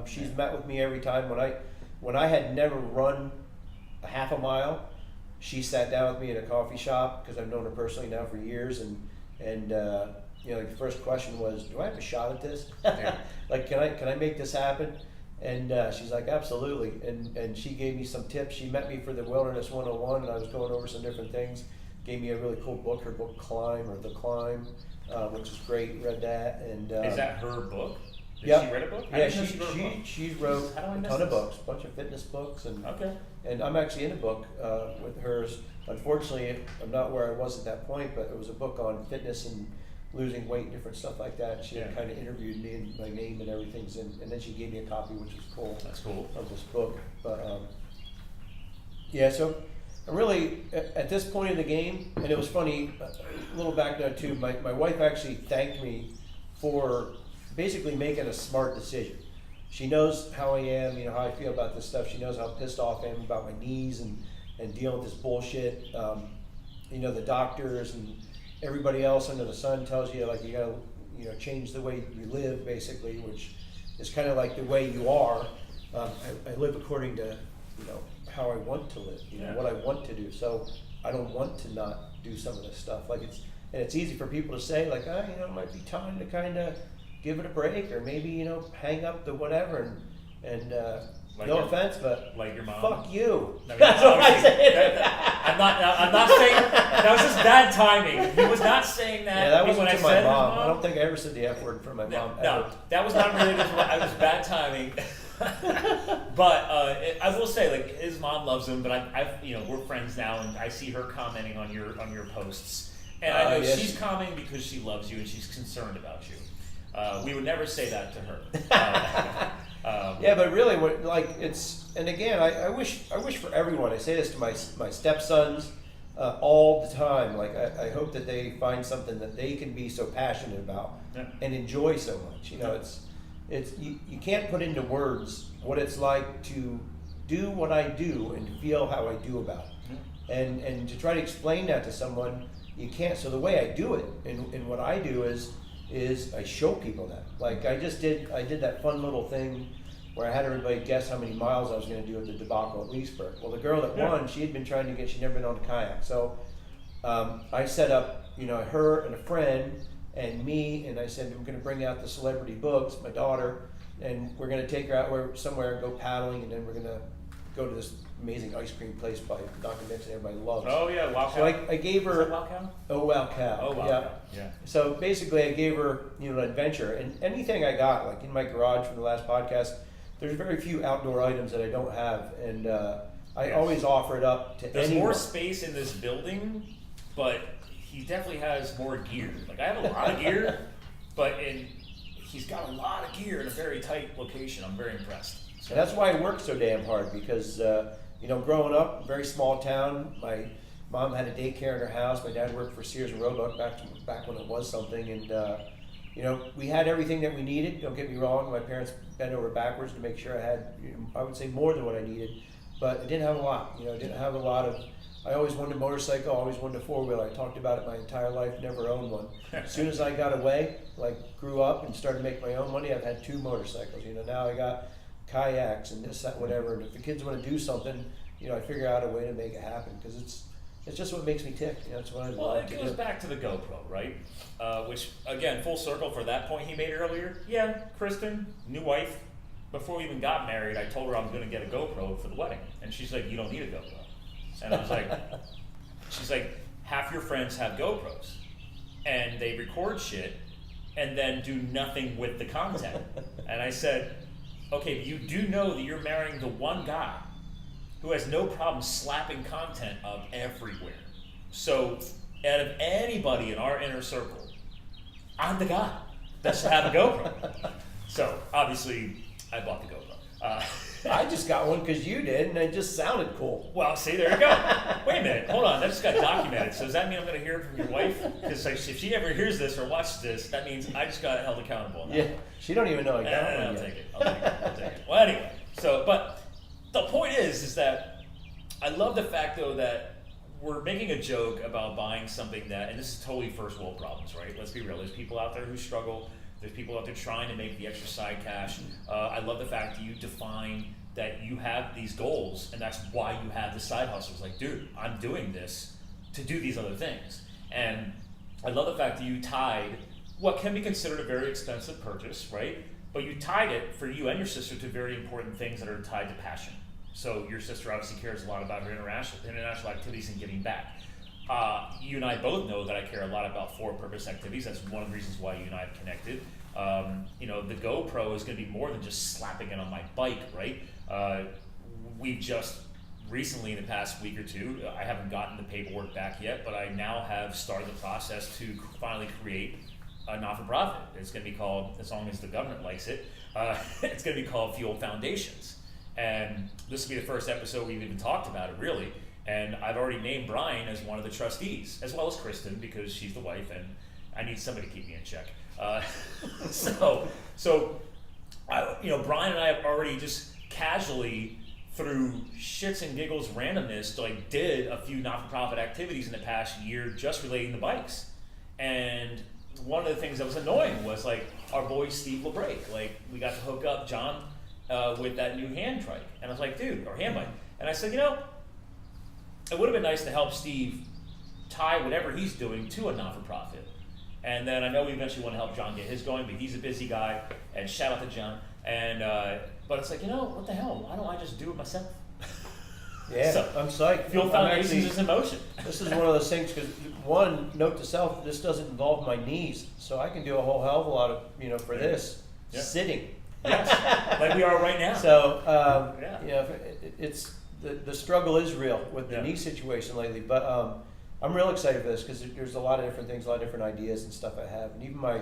She's met with me every time. When I had never run a half a mile. She sat down with me in a coffee shop because I've known her personally now for years, and you know, like the first question was, do I have a shot at this? Like, can I make this happen? And she's like, absolutely. And she gave me some tips. She met me for the Wilderness 101, and I was going over some different things. Gave me a really cool book, her book Climb, or The Climb, which is great. Read that. And is that her book? Did yeah. she write a book? Yeah, she wrote a ton of books, a bunch of fitness books. And okay. And I'm actually in a book with hers. Unfortunately, I'm not where I was at that point, but it was a book on fitness and losing weight and different stuff like that. She kind of interviewed me, and my name and everything's in, and then she gave me a copy, which was cool. That's cool. Of this book. But yeah, so I'm really at this point in the game, and it was funny, a little background too, my wife actually thanked me for basically making a smart decision. She knows how I am, you know, how I feel about this stuff. She knows how pissed off I am about my knees and dealing with this bullshit. You know, the doctors and everybody else under the sun tells you, like, you gotta, you know, change the way you live, basically, which is kind of like the way you are. I live according to, you know, how I want to live, you know, what I want to do. So I don't want to not do some of this stuff. Like, it's easy for people to say, like, oh, you know, it might be time to kind of give it a break, or maybe, you know, hang up the whatever, and like no offense, but like your mom. Fuck you. I mean, that's what I said. I'm not saying that was just bad timing. He was not saying that. Yeah, that wasn't when to my mom. I don't think I ever said the F word from my mom. No, that was not related to it was bad timing. But I will say, like, his mom loves him, but I've you know, we're friends now, and I see her commenting on your posts, and I know she's commenting because she loves you and she's concerned about you. We would never say that to her. Yeah, but really, like, it's, and again, I wish for everyone. I say this to my stepsons all the time. Like, I hope that they find something that they can be so passionate about and enjoy so much. You know, it's you can't put into words what it's like to do what I do and feel how I do about it. And to try to explain that to someone, you can't. So the way I do it, and what I do is I show people that. Like, I did that fun little thing where I had everybody guess how many miles I was going to do at the debacle at Leesburg. Well, the girl that won, she had been trying to get, she'd never been on a kayak. So I set up, you know, her and a friend and me, and I said, we're going to bring out the celebrity books, my daughter, and we're going to take her out somewhere and go paddling, and then we're going to go to this amazing ice cream place by Dr. Nixon everybody loves. Oh yeah, Wow Cow. So I gave her. Is that Wow Cow? Oh, Wow Cow. Oh, Wow yeah. Cow. Yeah. So basically, I gave her, you know, an adventure, and anything I got, like in my garage from the last podcast, there's very few outdoor items that I don't have, and I always offer it up to There's anyone. more space in this building, but he definitely has more gear. Like, I have a lot of gear, but he's got a lot of gear in a very tight location. I'm very impressed. So. And that's why I work so damn hard, because you know, growing up, very small town, my mom had a daycare in her house. My dad worked for Sears and Roebuck back when it was something, and you know, we had everything that we needed. Don't get me wrong. My parents bent over backwards to make sure I had, you know, I would say, more than what I needed, but I didn't have a lot. You know, I didn't have a lot of. I always wanted a motorcycle. Always wanted a four-wheeler. I talked about it my entire life. Never owned one. As soon as I got away, like, grew up and started making my own money, I've had 2 motorcycles. You know, now I got kayaks and this, that, whatever. And if the kids want to do something, you know, I figure out a way to make it happen, because it's just what makes me tick. You know, it's what I love to do. Well, it goes back to the GoPro, right? Which, again, full circle for that point he made earlier. Yeah, Kristen, new wife. Before we even got married, I told her I was going to get a GoPro for the wedding, and she's like, "You don't need a GoPro." And I was like, she's like, half your friends have GoPros, and they record shit, and then do nothing with the content. And I said, okay, but you do know that you're marrying the one guy who has no problem slapping content up everywhere. So out of anybody in our inner circle, I'm the guy that should have a GoPro. So obviously, I bought the GoPro. I just got one because you did, and it just sounded cool. Well, see, there you go. Wait a minute, hold on, that just got documented. So does that mean I'm going to hear it from your wife? Because, like, if she ever hears this or watches this, that means I just got held accountable. Yeah, she don't even know I got one I'll yet. take it. I'll take it. Well, anyway, so, but the point is that I love the fact, though, that we're making a joke about buying something that, and this is totally first world problems, right? Let's be real. There's people out there who struggle. There's people out there trying to make the extra side cash. I love the fact that you define that you have these goals, and that's why you have the side hustles. Like, dude, I'm doing this to do these other things. And I love the fact that you tied what can be considered a very expensive purchase, right? But you tied it for you and your sister to very important things that are tied to passion. So your sister obviously cares a lot about her international activities and giving back. You and I both know that I care a lot about for-purpose activities. That's one of the reasons why you and I have connected. The GoPro is going to be more than just slapping it on my bike, right? We've just recently, in the past week or two, I haven't gotten the paperwork back yet, but I now have started the process to finally create a not-for-profit. It's going to be called, as long as the government likes it, it's going to be called Fuel Foundations. And this will be the first episode we've even talked about it, really. And I've already named Brian as one of the trustees, as well as Kristen, because she's the wife, and I need somebody to keep me in check. Brian and I have already just casually, through shits and giggles randomness, did a few not-for-profit activities in the past year just relating to bikes. And one of the things that was annoying was our boy Steve LeBrake. We got to hook up John with that new hand trike. And I was like, dude, or hand bike. And I said, it would have been nice to help Steve tie whatever he's doing to a not-for-profit. And then I know we eventually want to help John get his going, but he's a busy guy, and shout out to John. And but it's what the hell? Why don't I just do it myself? Yeah, So, I'm psyched. Fuel Foundations is in motion. This is one of those things, because one, note to self, this doesn't involve my knees, so I can do a whole hell of a lot of, for this, Yeah. sitting. Yes, like we are right now. So, Yeah. it's, the struggle is real with the Yeah. knee situation lately, but I'm real excited for this, because there's a lot of different things, a lot of different ideas and stuff I have, and even my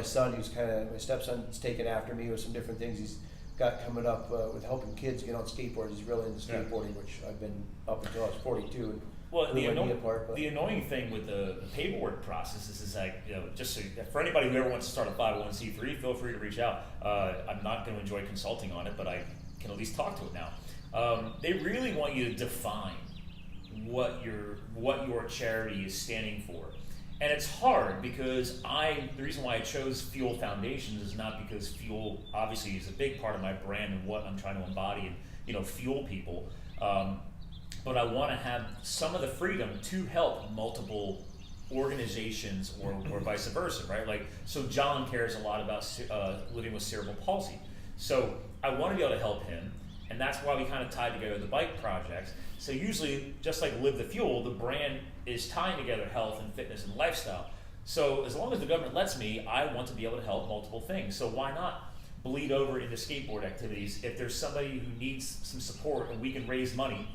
son, who's my stepson's taken after me with some different things he's got coming up with helping kids get on skateboards. He's really into Yeah. skateboarding, which I've been up until I was 42 and Well, blew my knee apart. But the annoying thing with the paperwork process is just so for anybody who ever wants to start a 501c3, feel free to reach out. I'm not going to enjoy consulting on it, but I can at least talk to it now. They really want you to define what your charity is standing for. And it's hard because the reason why I chose Fuel Foundations is not because fuel obviously is a big part of my brand and what I'm trying to embody and fuel people, but I want to have some of the freedom to help multiple organizations or vice versa, right? So John cares a lot about living with cerebral palsy, so I want to be able to help him, and that's why we kind of tied together the bike projects. So usually, just like Live the Fuel, the brand is tying together health and fitness and lifestyle. So as long as the government lets me, I want to be able to help multiple things. So why not bleed over into skateboard activities if there's somebody who needs some support and we can raise money?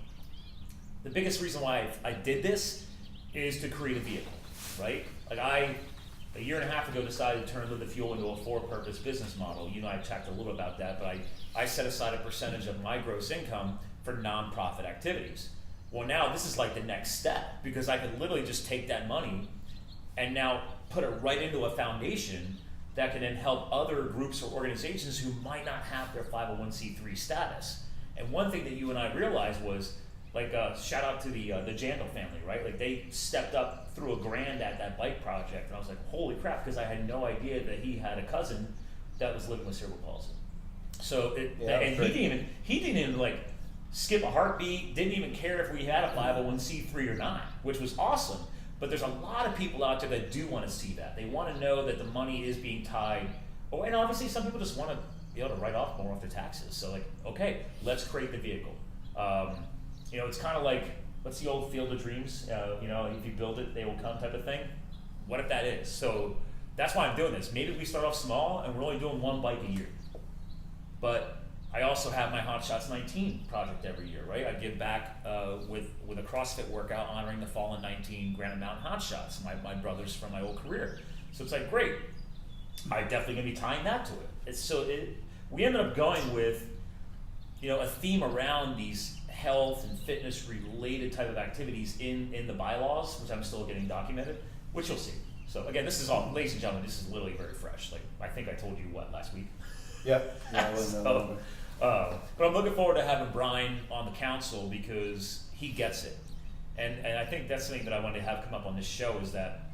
The biggest reason why I did this is to create a vehicle, right? I, a year and a half ago, decided to turn Live the Fuel into a for-purpose business model. You know, I talked a little about that, but I set aside a percentage of my gross income for nonprofit activities. Well, now this is the next step, because I could literally just take that money and now put it right into a foundation that can then help other groups or organizations who might not have their 501c3 status. And one thing that you and I realized was, shout out to the Jandal family, right? They stepped up through a grant at that bike project, and I was like, holy crap, because I had no idea that he had a cousin that was living with cerebral palsy. So he didn't even skip a heartbeat, didn't even care if we had a 501c3 or not, which was awesome. But there's a lot of people out there that do want to see that. They want to know that the money is being tied. Oh, and obviously some people just want to be able to write off more of their taxes. So okay, let's create the vehicle. It's kind of what's the old Field of Dreams? If you build it, they will come type of thing. What if that is? So that's why I'm doing this. Maybe we start off small and we're only doing one bike a year. But I also have my Hot Shots 19 project every year, right? I give back with a CrossFit workout honoring the fallen 19 Granite Mountain Hot Shots, my brothers from my old career. So it's great. I'm definitely gonna be tying that to it. We ended up going with, a theme around these health and fitness related type of activities in the bylaws, which I'm still getting documented, which you'll see. So again, this is all, ladies and gentlemen, this is literally very fresh. I think I told you last week. Yep. Yeah, but I'm looking forward to having Brian on the council because he gets it. And I think that's something that I wanted to have come up on this show is that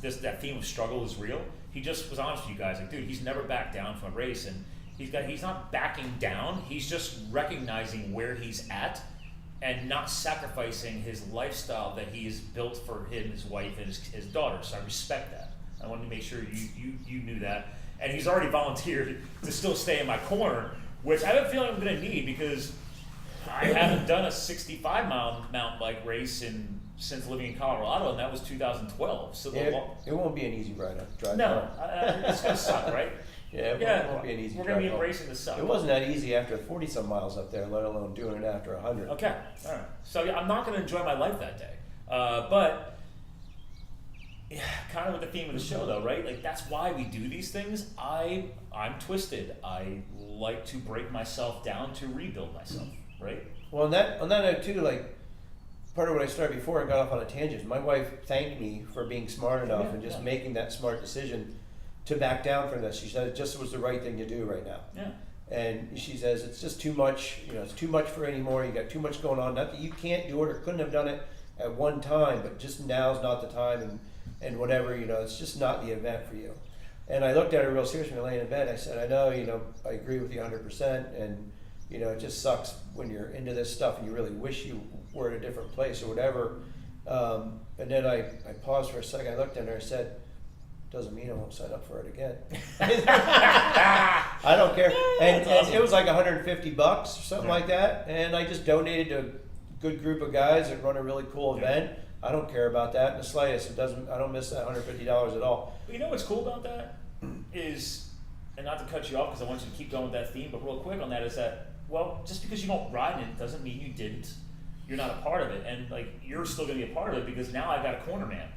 that theme of struggle is real. He just was honest with you guys, dude, he's never backed down from a race, and He's not backing down. He's just recognizing where he's at and not sacrificing his lifestyle that he's built for him, his wife, and his daughter. So I respect that. I wanted to make sure you knew that. And he's already volunteered to still stay in my corner, which I have a feeling I'm going to need because I haven't done a 65-mile mountain bike race since living in Colorado, and that was 2012. So it won't be an easy drive. No, it's going to suck, right? It won't be an easy drive. We're going to be embracing the suck. It wasn't that easy after 40-some miles up there, let alone doing it after 100. Okay, all right. So yeah, I'm not going to enjoy my life that day. But yeah, kind of with the theme of the show, though, right? Like, that's why we do these things. I'm twisted. I like to break myself down to rebuild myself, right? Well, on that note, too, like, part of what I started before, I got off on a tangent. My wife thanked me for being smart enough and just making that smart decision to back down from this. She said it just was the right thing to do right now. Yeah. And she says it's just too much, it's too much for anymore. You got too much going on. Not that you can't do it or couldn't have done it at one time, but just now's not the time and whatever, it's just not the event for you. And I looked at her real seriously when I lay in bed. I said, I know, I agree with you 100%. And, it just sucks when you're into this stuff and you really wish you were at a different place or whatever. And then I paused for a second. I looked at her and said, doesn't mean I won't sign up for it again. I don't care. And it was like $150 or something like that. And I just donated to a good group of guys that run a really cool event. I don't care about that in the slightest. I don't miss that $150 at all. But you know what's cool about that is, and not to cut you off because I want you to keep going with that theme, but real quick on that is that, well, just because you don't ride in it doesn't mean you didn't. You're not a part of it, and like you're still going to be a part of it because now I've got a corner man.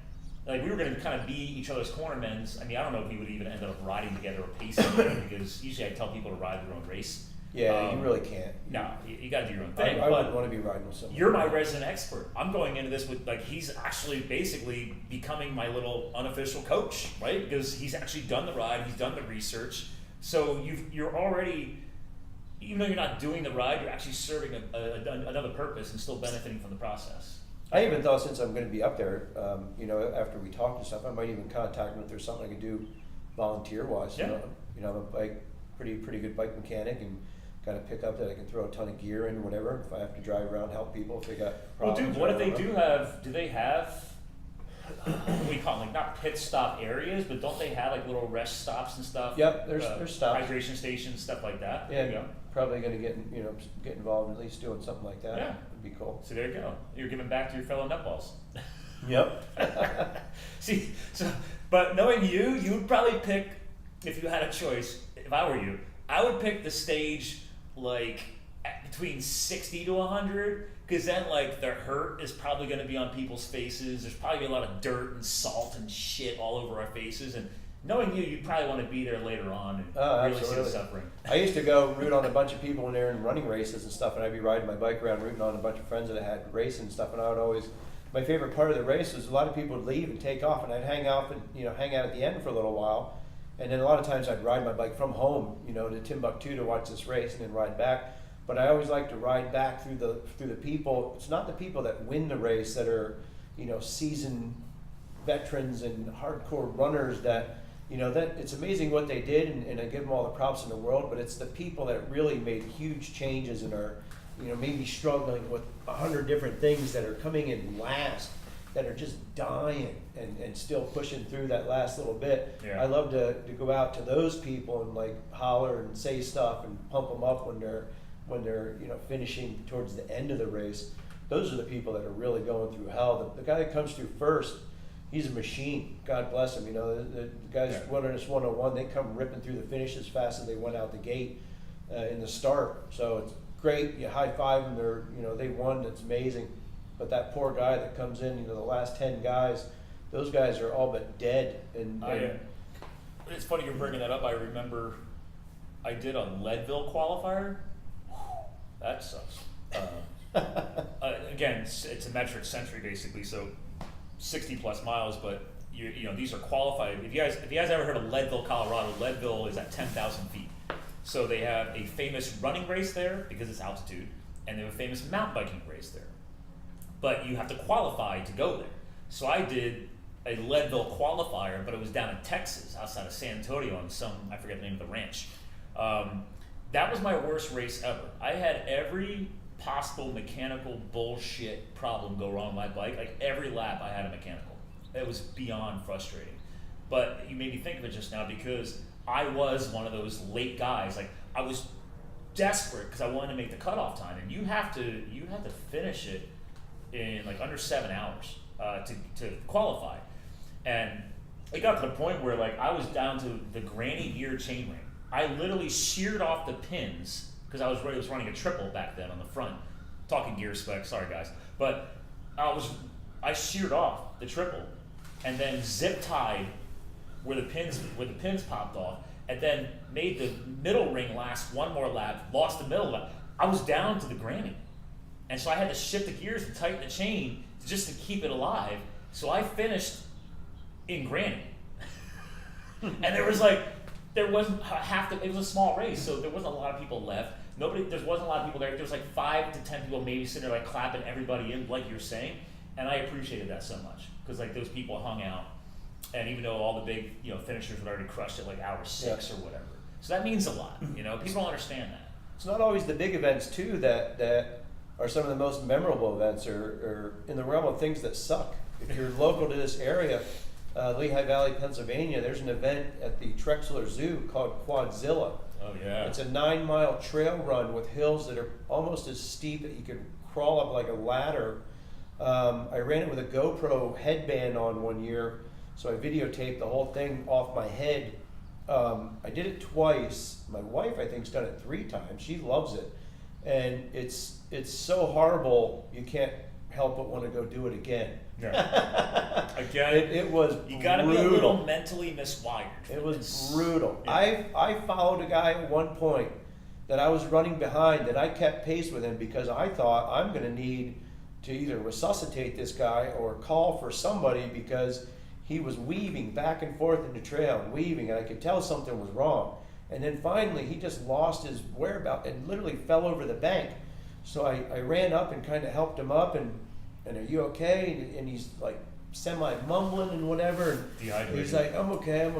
Like we were going to kind of be each other's corner men. I mean, I don't know if we would even end up riding together or pacing together because usually I tell people to ride their own race. Yeah, you really can't. No, you got to do your own thing. I wouldn't want to be riding with someone. You're my resident expert. I'm going into this with he's actually basically becoming my little unofficial coach, right? Because he's actually done the ride, he's done the research. So you're already, even though you're not doing the ride, you're actually serving another purpose and still benefiting from the process. I even thought since I'm going to be up there, after we talk and stuff, I might even contact them if there's something I could do volunteer-wise. Yeah. I'm a pretty good bike mechanic and got a pickup that I can throw a ton of gear in, whatever. If I have to drive around, help people if they got problems. Well, dude, what if they do they have, what do you call them, like not pit stop areas, but don't they have like little rest stops and stuff? Yep, there's stops. Hydration stations, stuff like that. Yeah, There you go. probably going to get involved in at least doing something like that. Yeah. Would be cool. So there you go. You're giving back to your fellow nutballs. Yep. See, but knowing you would probably pick, if you had a choice, if I were you, I would pick the stage like between 60 to 100, because then like the hurt is probably going to be on people's faces. There's probably a lot of dirt and salt and shit all over our faces, and knowing you'd probably want to be there later on and really see the suffering. I used to go root on a bunch of people when they were in running races and stuff, and I'd be riding my bike around rooting on a bunch of friends that I had racing and stuff, and I would always, my favorite part of the race was a lot of people would leave and take off, and I'd hang out at the end for a little while, and then a lot of times I'd ride my bike from home, to Timbuktu to watch this race and then ride back. But I always like to ride back through the people. It's not the people that win the race that are, seasoned veterans and hardcore runners that it's amazing what they did, and I give them all the props in the world, but it's the people that really made huge changes and are, maybe struggling with 100 different things that are coming in last, that are just dying and still pushing through that last little bit. Yeah. I love to go out to those people and like holler and say stuff and pump them up when they're finishing towards the end of the race. Those are the people that are really going through hell. The guy that comes through first, he's a machine. God bless him. The guys Wilderness 101, they come ripping through the finish as fast as they went out the gate in the start. So it's great. You high five them. They won. It's amazing. But that poor guy that comes in, the last 10 guys, those guys are all but dead. And it's funny you're bringing that up. I remember I did a Leadville qualifier. That sucks. Again, it's a metric century basically, so 60 plus miles. But these are qualified. If you guys ever heard of Leadville, Colorado, Leadville is at 10,000 feet. So they have a famous running race there because it's altitude, and they have a famous mountain biking race there. But you have to qualify to go there. So I did a Leadville qualifier, but it was down in Texas, outside of San Antonio, on I forget the name of the ranch. That was my worst race ever. I had every possible mechanical bullshit problem go wrong on my bike. Like every lap I had a mechanical. It was beyond frustrating. But you made me think of it just now because I was one of those late guys. Like I was desperate because I wanted to make the cutoff time, and you have to finish it in like under 7 hours to qualify. And it got to the point where like I was down to the granny gear chainring. I literally sheared off the pins because I was running a triple back then on the front. Talking gear spec, sorry guys, but I sheared off the triple and then zip tied where the pins popped off, and then made the middle ring last one more lap. Lost the middle lap. I was down to the granny, and so I had to shift the gears and tighten the chain just to keep it alive. So I finished in granny, and there wasn't it was a small race, so there wasn't a lot of people left. There wasn't a lot of people there. There was like 5 to 10 people maybe sitting there like clapping everybody in, like you're saying, and I appreciated that so much because like those people hung out, and even though all the big finishers had already crushed it like hour 6 or whatever, so that means a lot. People don't understand that. It's not always the big events too that are some of the most memorable events, or in the realm of things that suck. If you're local to this area, Lehigh Valley, Pennsylvania, there's an event at the Trexler Zoo called Quadzilla. Oh yeah. It's a 9-mile trail run with hills that are almost as steep that you could crawl up like a ladder. I ran it with a GoPro headband on one year, so I videotaped the whole thing off my head. I did it twice. My wife, I think, has done it 3 times. She loves it, and it's so horrible you can't help but want to go do it again. Yeah. Again, it was you got to be a little mentally miswired. It was brutal. Yeah. I followed a guy at one point that I was running behind, and I kept pace with him because I thought I'm going to need to either resuscitate this guy or call for somebody because he was weaving back and forth in the trail, weaving, and I could tell something was wrong. And then finally, he just lost his whereabouts and literally fell over the bank. So I ran up and kind of helped him up, and are you okay? And he's like semi-mumbling and whatever. And he's like, I'm okay.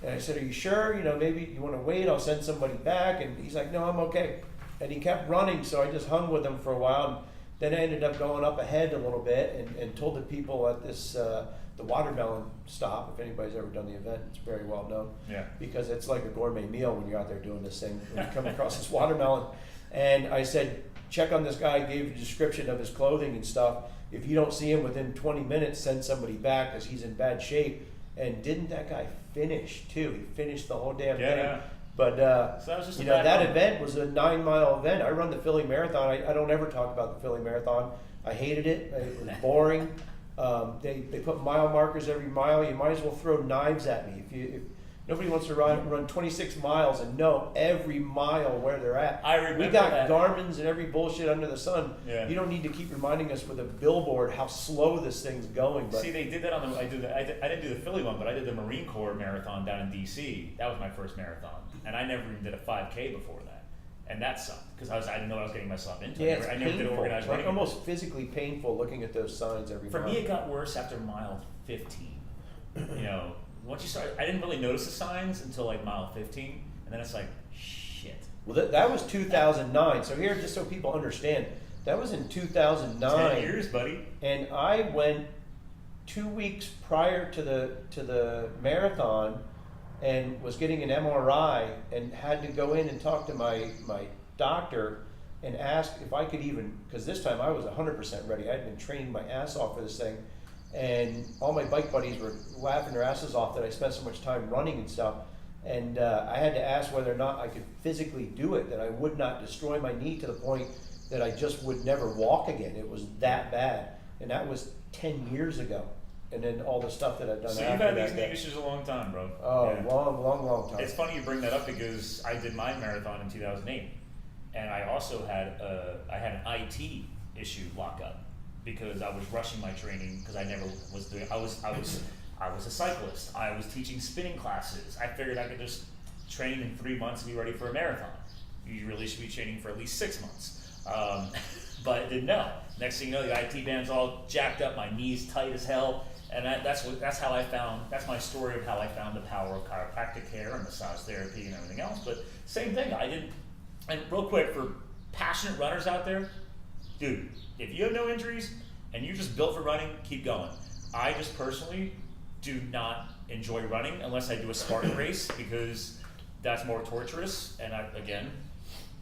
And I said, are you sure? Maybe you want to wait, I'll send somebody back. And he's like, no, I'm okay. And he kept running, so I just hung with him for a while. And then I ended up going up ahead a little bit and told the people at this, the watermelon stop, if anybody's ever done the event, it's very well known. Yeah. Because it's like a gourmet meal when you're out there doing this thing, when you come across this watermelon. And I said, check on this guy, gave a description of his clothing and stuff. If you don't see him within 20 minutes, send somebody back because he's in bad shape. And didn't that guy finish too? He finished the whole damn thing. Yeah. But so that was just that event was a 9-mile event. I run the Philly Marathon. I don't ever talk about the Philly Marathon. I hated it. It was boring. They put mile markers every mile. You might as well throw knives at me. If nobody wants to run 26 miles and know every mile where they're at. I remember we got that. Garmin's and every bullshit under the sun. Yeah. You don't need to keep reminding us with a billboard how slow this thing's going. But see, they did that on the. I didn't do the Philly one, but I did the Marine Corps marathon down in D.C. That was my first marathon, and I never even did a 5K before that, and that sucked because I didn't know what I was getting myself into. yeah, it's I never did painful. organized It's like running. almost physically painful looking at those signs every For mile. me, it got worse after mile 15. Once you start, I didn't really notice the signs until like mile 15, and then it's like, shit. Well, that was 2009. So here, just so people understand, that was in 2009. 10 years, buddy. And I went 2 weeks prior to the marathon, and was getting an MRI, and had to go in and talk to my doctor and ask if I could even, because this time I was 100% ready. I had been training my ass off for this thing. And all my bike buddies were laughing their asses off that I spent so much time running and stuff. And I had to ask whether or not I could physically do it, that I would not destroy my knee to the point that I just would never walk again. It was that bad. And that was 10 years ago. And then all the stuff that I've done So after you've had that. these knee issues a long time, bro. Oh, Yeah. long time. It's funny you bring that up because I did my marathon in 2008, and I also had an IT issue lockup because I was rushing my training because I never was doing. I was a cyclist. I was teaching spinning classes. I figured I could just train in 3 months and be ready for a marathon. You really should be training for at least 6 months. But I didn't know. Next thing you know, the IT band's all jacked up. My knees tight as hell. And that's how I found, that's my story of how I found the power of chiropractic care and massage therapy and everything else. But same thing, and real quick, for passionate runners out there, dude, if you have no injuries and you're just built for running, keep going. I just personally do not enjoy running unless I do a Spartan race, because that's more torturous, and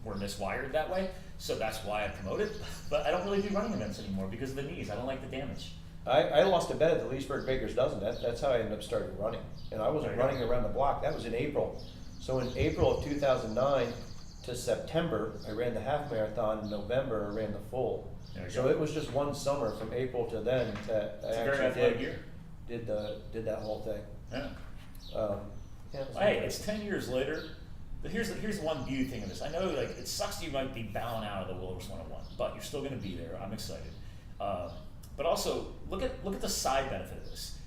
we're miswired that way, so that's why I promote it. But I don't really do running events anymore because of the knees. I don't like the damage. I lost a bet at the Leesburg Bakers Dozen. That's how I ended up starting running. And I wasn't running around the block. That was in April. So in April of 2009 to September, I ran the half marathon. In November, I ran the full. So it was just one summer from April to then that I actually did that whole thing. Yeah. Hey, it's 10 years later. But here's one beauty thing of this. I know, like, it sucks you might be bowing out of the Wilderness 101, but you're still going to be there. I'm excited. But also, look at the side benefit of this.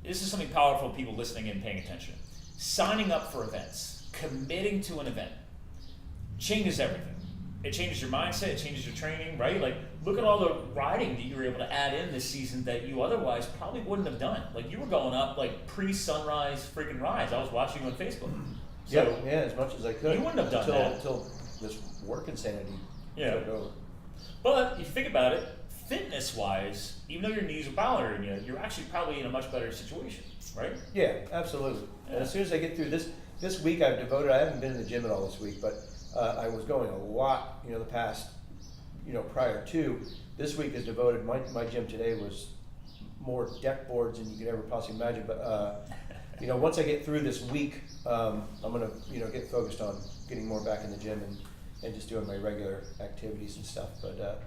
This is something powerful, people listening and paying attention. Signing up for events, committing to an event, changes everything. It changes your mindset, it changes your training, right? Like, look at all the riding that you were able to add in this season that you otherwise probably wouldn't have done. Like, you were going up, like, pre-sunrise freaking rides. I was watching you on Facebook. So, yeah, as much as I could. You wouldn't have done that. Until this work insanity took over. But if you think about it, fitness-wise, even though your knees are bothering you, you're actually probably in a much better situation, right? Yeah, absolutely. Yeah. And as soon as I get through this week, I've devoted. I haven't been in the gym at all this week, but I was going a lot, the past, prior to. This week is devoted. My gym today was more deck boards than you could ever possibly imagine. But once I get through this week, I'm gonna get focused on getting more back in the gym and just doing my regular activities and stuff. But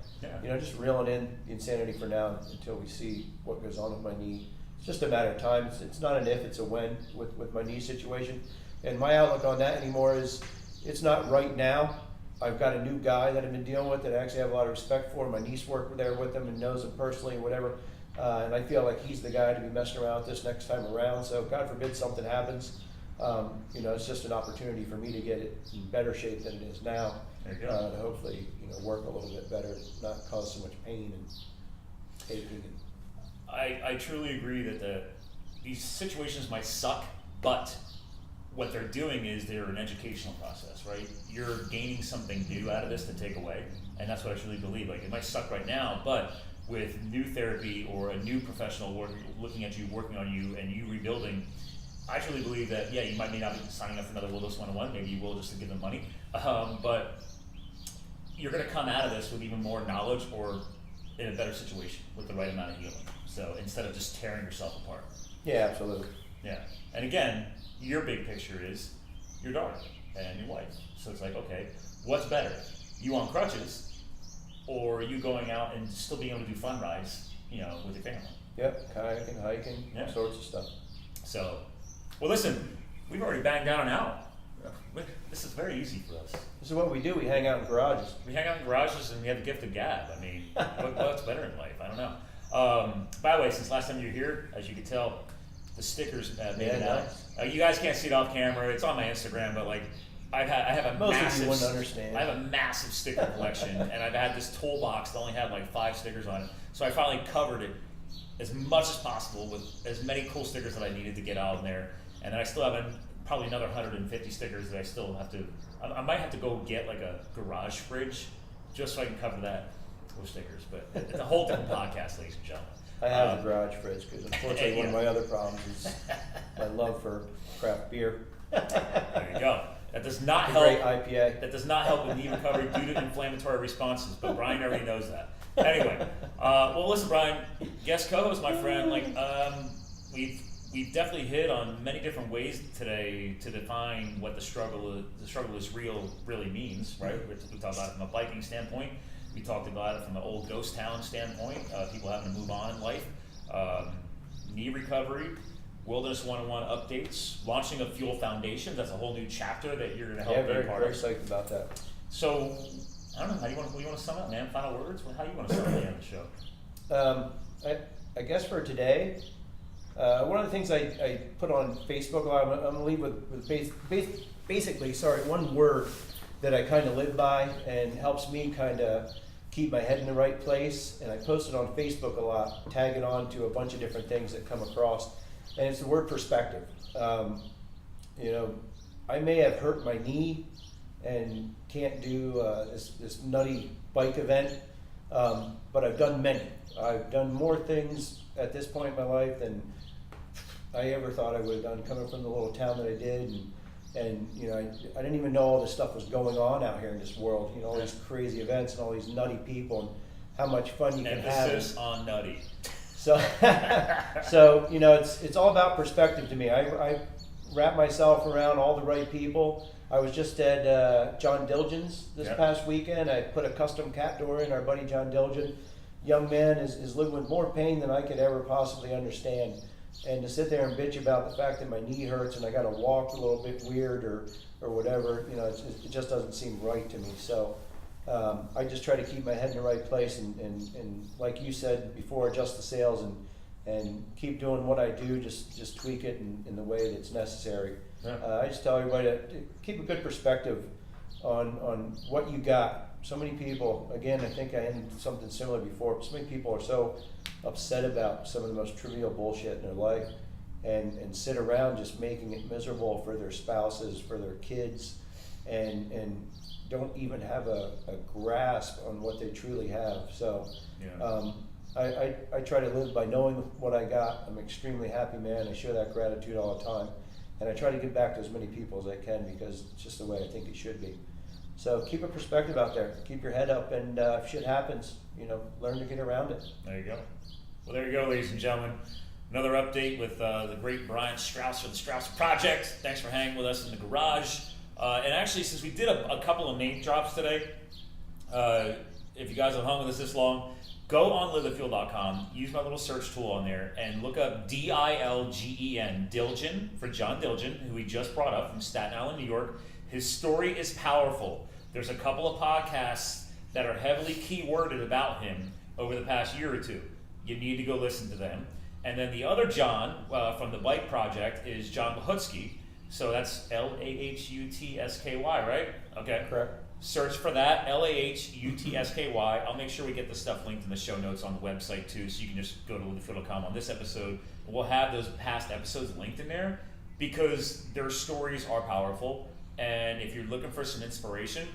just reeling in the insanity for now until we see what goes on with my knee. It's just a matter of time. It's not an if, it's a when with my knee situation. And my outlook on that anymore is it's not right now. I've got a new guy that I've been dealing with that I actually have a lot of respect for. My niece worked there with him and knows him personally and whatever. And I feel like he's the guy to be messing around with this next time around. So God forbid something happens. It's just an opportunity for me to get it in better shape than it is now. To hopefully, work a little bit better, not cause so much pain and aching. I truly agree that these situations might suck, but what they're doing is they're an educational process, right? You're gaining something new out of this to take away, and that's what I truly believe. Like, it might suck right now, but with new therapy or a new professional looking at you, working on you, and you rebuilding, I truly believe that, you may not be signing up for another Wilderness 101, maybe you will just to give them money, but you're going to come out of this with even more knowledge or in a better situation with the right amount of healing. So instead of just tearing yourself apart. Yeah, absolutely. Yeah. And again, your big picture is your daughter and your wife. So it's like, okay, what's better? You on crutches or you going out and still being able to do fun rides, with your family? Yep, kayaking, hiking, all sorts of stuff. So, well, listen, we've already banged down an hour. This is very easy for us. This is what we do. We hang out in garages. We hang out in garages and we have the gift of gab. I mean, what's better in life? I don't know. By the way, since last time you were here, as you could tell, the stickers made it out. Nice. You guys can't see it off camera. It's on my Instagram, but I have a Most massive. Of you wouldn't understand. I have a massive sticker collection, and I've had this toolbox that only had 5 stickers on it. So I finally covered it as much as possible with as many cool stickers that I needed to get out in there. And then I still have probably another 150 stickers that I still have to. I might have to go get a garage fridge just so I can cover that with stickers. But it's a whole different podcast, ladies and gentlemen. I have a garage fridge because unfortunately one of my other problems is my love for craft beer. There you go. That does not help. Great IPA. That does not help with knee recovery due to inflammatory responses. But Brian already knows that. Anyway, well, listen, Brian, guest co-host, my friend. We've definitely hit on many different ways today to define what the struggle is really means, right? We talked about it from a biking standpoint. We talked about it from an old ghost town standpoint, people having to move on in life, knee recovery, Wilderness 101 updates, launching of Fuel Foundation. That's a whole new chapter that you're going to help be a part of. Very psyched about that. So, I don't know, what do you want to sum up, man? Final words? How do you want to sum up the end of the show? I guess for today, one of the things I put on Facebook a lot, I'm going to leave with basically, one word that I kind of live by and helps me kind of keep my head in the right place, and I post it on Facebook a lot, tag it on to a bunch of different things that come across, and it's the word perspective. You know, I may have hurt my knee and can't do this nutty bike event, but I've done many. I've done more things at this point in my life than I ever thought I would have done, coming from the little town that I did, and you know, I didn't even know all this stuff was going on out here in this world. You know, all these crazy events and all these nutty people, and how much fun you can have. Emphasis on nutty. So, so you know, it's all about perspective to me. I wrap myself around all the right people. I was just at John Dilgen's this past weekend. I put a custom cat door in. Our buddy John Dilgen, young man, is living with more pain than I could ever possibly understand. And to sit there and bitch about the fact that my knee hurts and I got to walk a little bit weird or whatever, you know, it just doesn't seem right to me. So I just try to keep my head in the right place and like you said before, adjust the sails and keep doing what I do, just tweak it in the way that's necessary. Yeah. I just tell everybody to keep a good perspective on what you got. So many people, again, I think I ended something similar before, but so many people are so upset about some of the most trivial bullshit in their life and sit around just making it miserable for their spouses, for their kids, and don't even have a grasp on what they truly have. So I try to live by knowing what I got. I'm an extremely happy man. I show that gratitude all the time. And I try to give back to as many people as I can because it's just the way I think it should be. So keep a perspective out there. Keep your head up, and if shit happens, you know, learn to get around it. There you go. Well, there you go, ladies and gentlemen. Another update with the great Brian Strauser, the Strauser Project. Thanks for hanging with us in the garage. And actually, since we did a couple of name drops today, if you guys have hung with us this long, go on livethefuel.com, use my little search tool on there, and look up Dilgen, Dilgen, for John Dilgen, who we just brought up from Staten Island, New York. His story is powerful. There's a couple of podcasts that are heavily keyworded about him over the past year or two. You need to go listen to them. And then the other John from the Bike Project is John Lahutsky. So that's Lahutsky, right? Okay. Correct. Search for that, Lahutsky. I'll make sure we get the stuff linked in the show notes on the website too, so you can just go to livethefuel.com on this episode. We'll have those past episodes linked in there because their stories are powerful. And if you're looking for some inspiration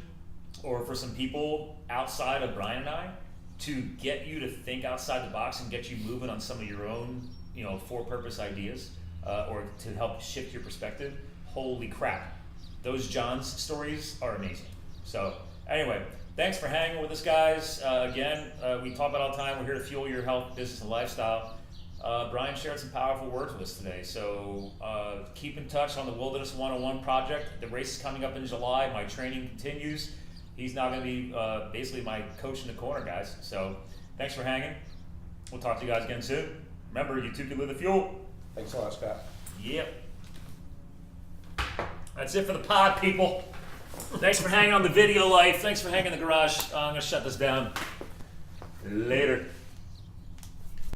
or for some people outside of Brian and I to get you to think outside the box and get you moving on some of your own, you know, for-purpose ideas or to help shift your perspective, holy crap. Those John's stories are amazing. So anyway, thanks for hanging with us, guys. Again, we talk about all the time. We're here to fuel your health, business, and lifestyle. Brian shared some powerful words with us today. So keep in touch on the Wilderness 101 project. The race is coming up in July. My training continues. He's now going to be basically my coach in the corner, guys. So thanks for hanging. We'll talk to you guys again soon. Remember, you too can live the fuel. Thanks a lot, Scott. Yep. That's it for the pod, people. Thanks for hanging on the video life. Thanks for hanging in the garage. I'm going to shut this down. Later.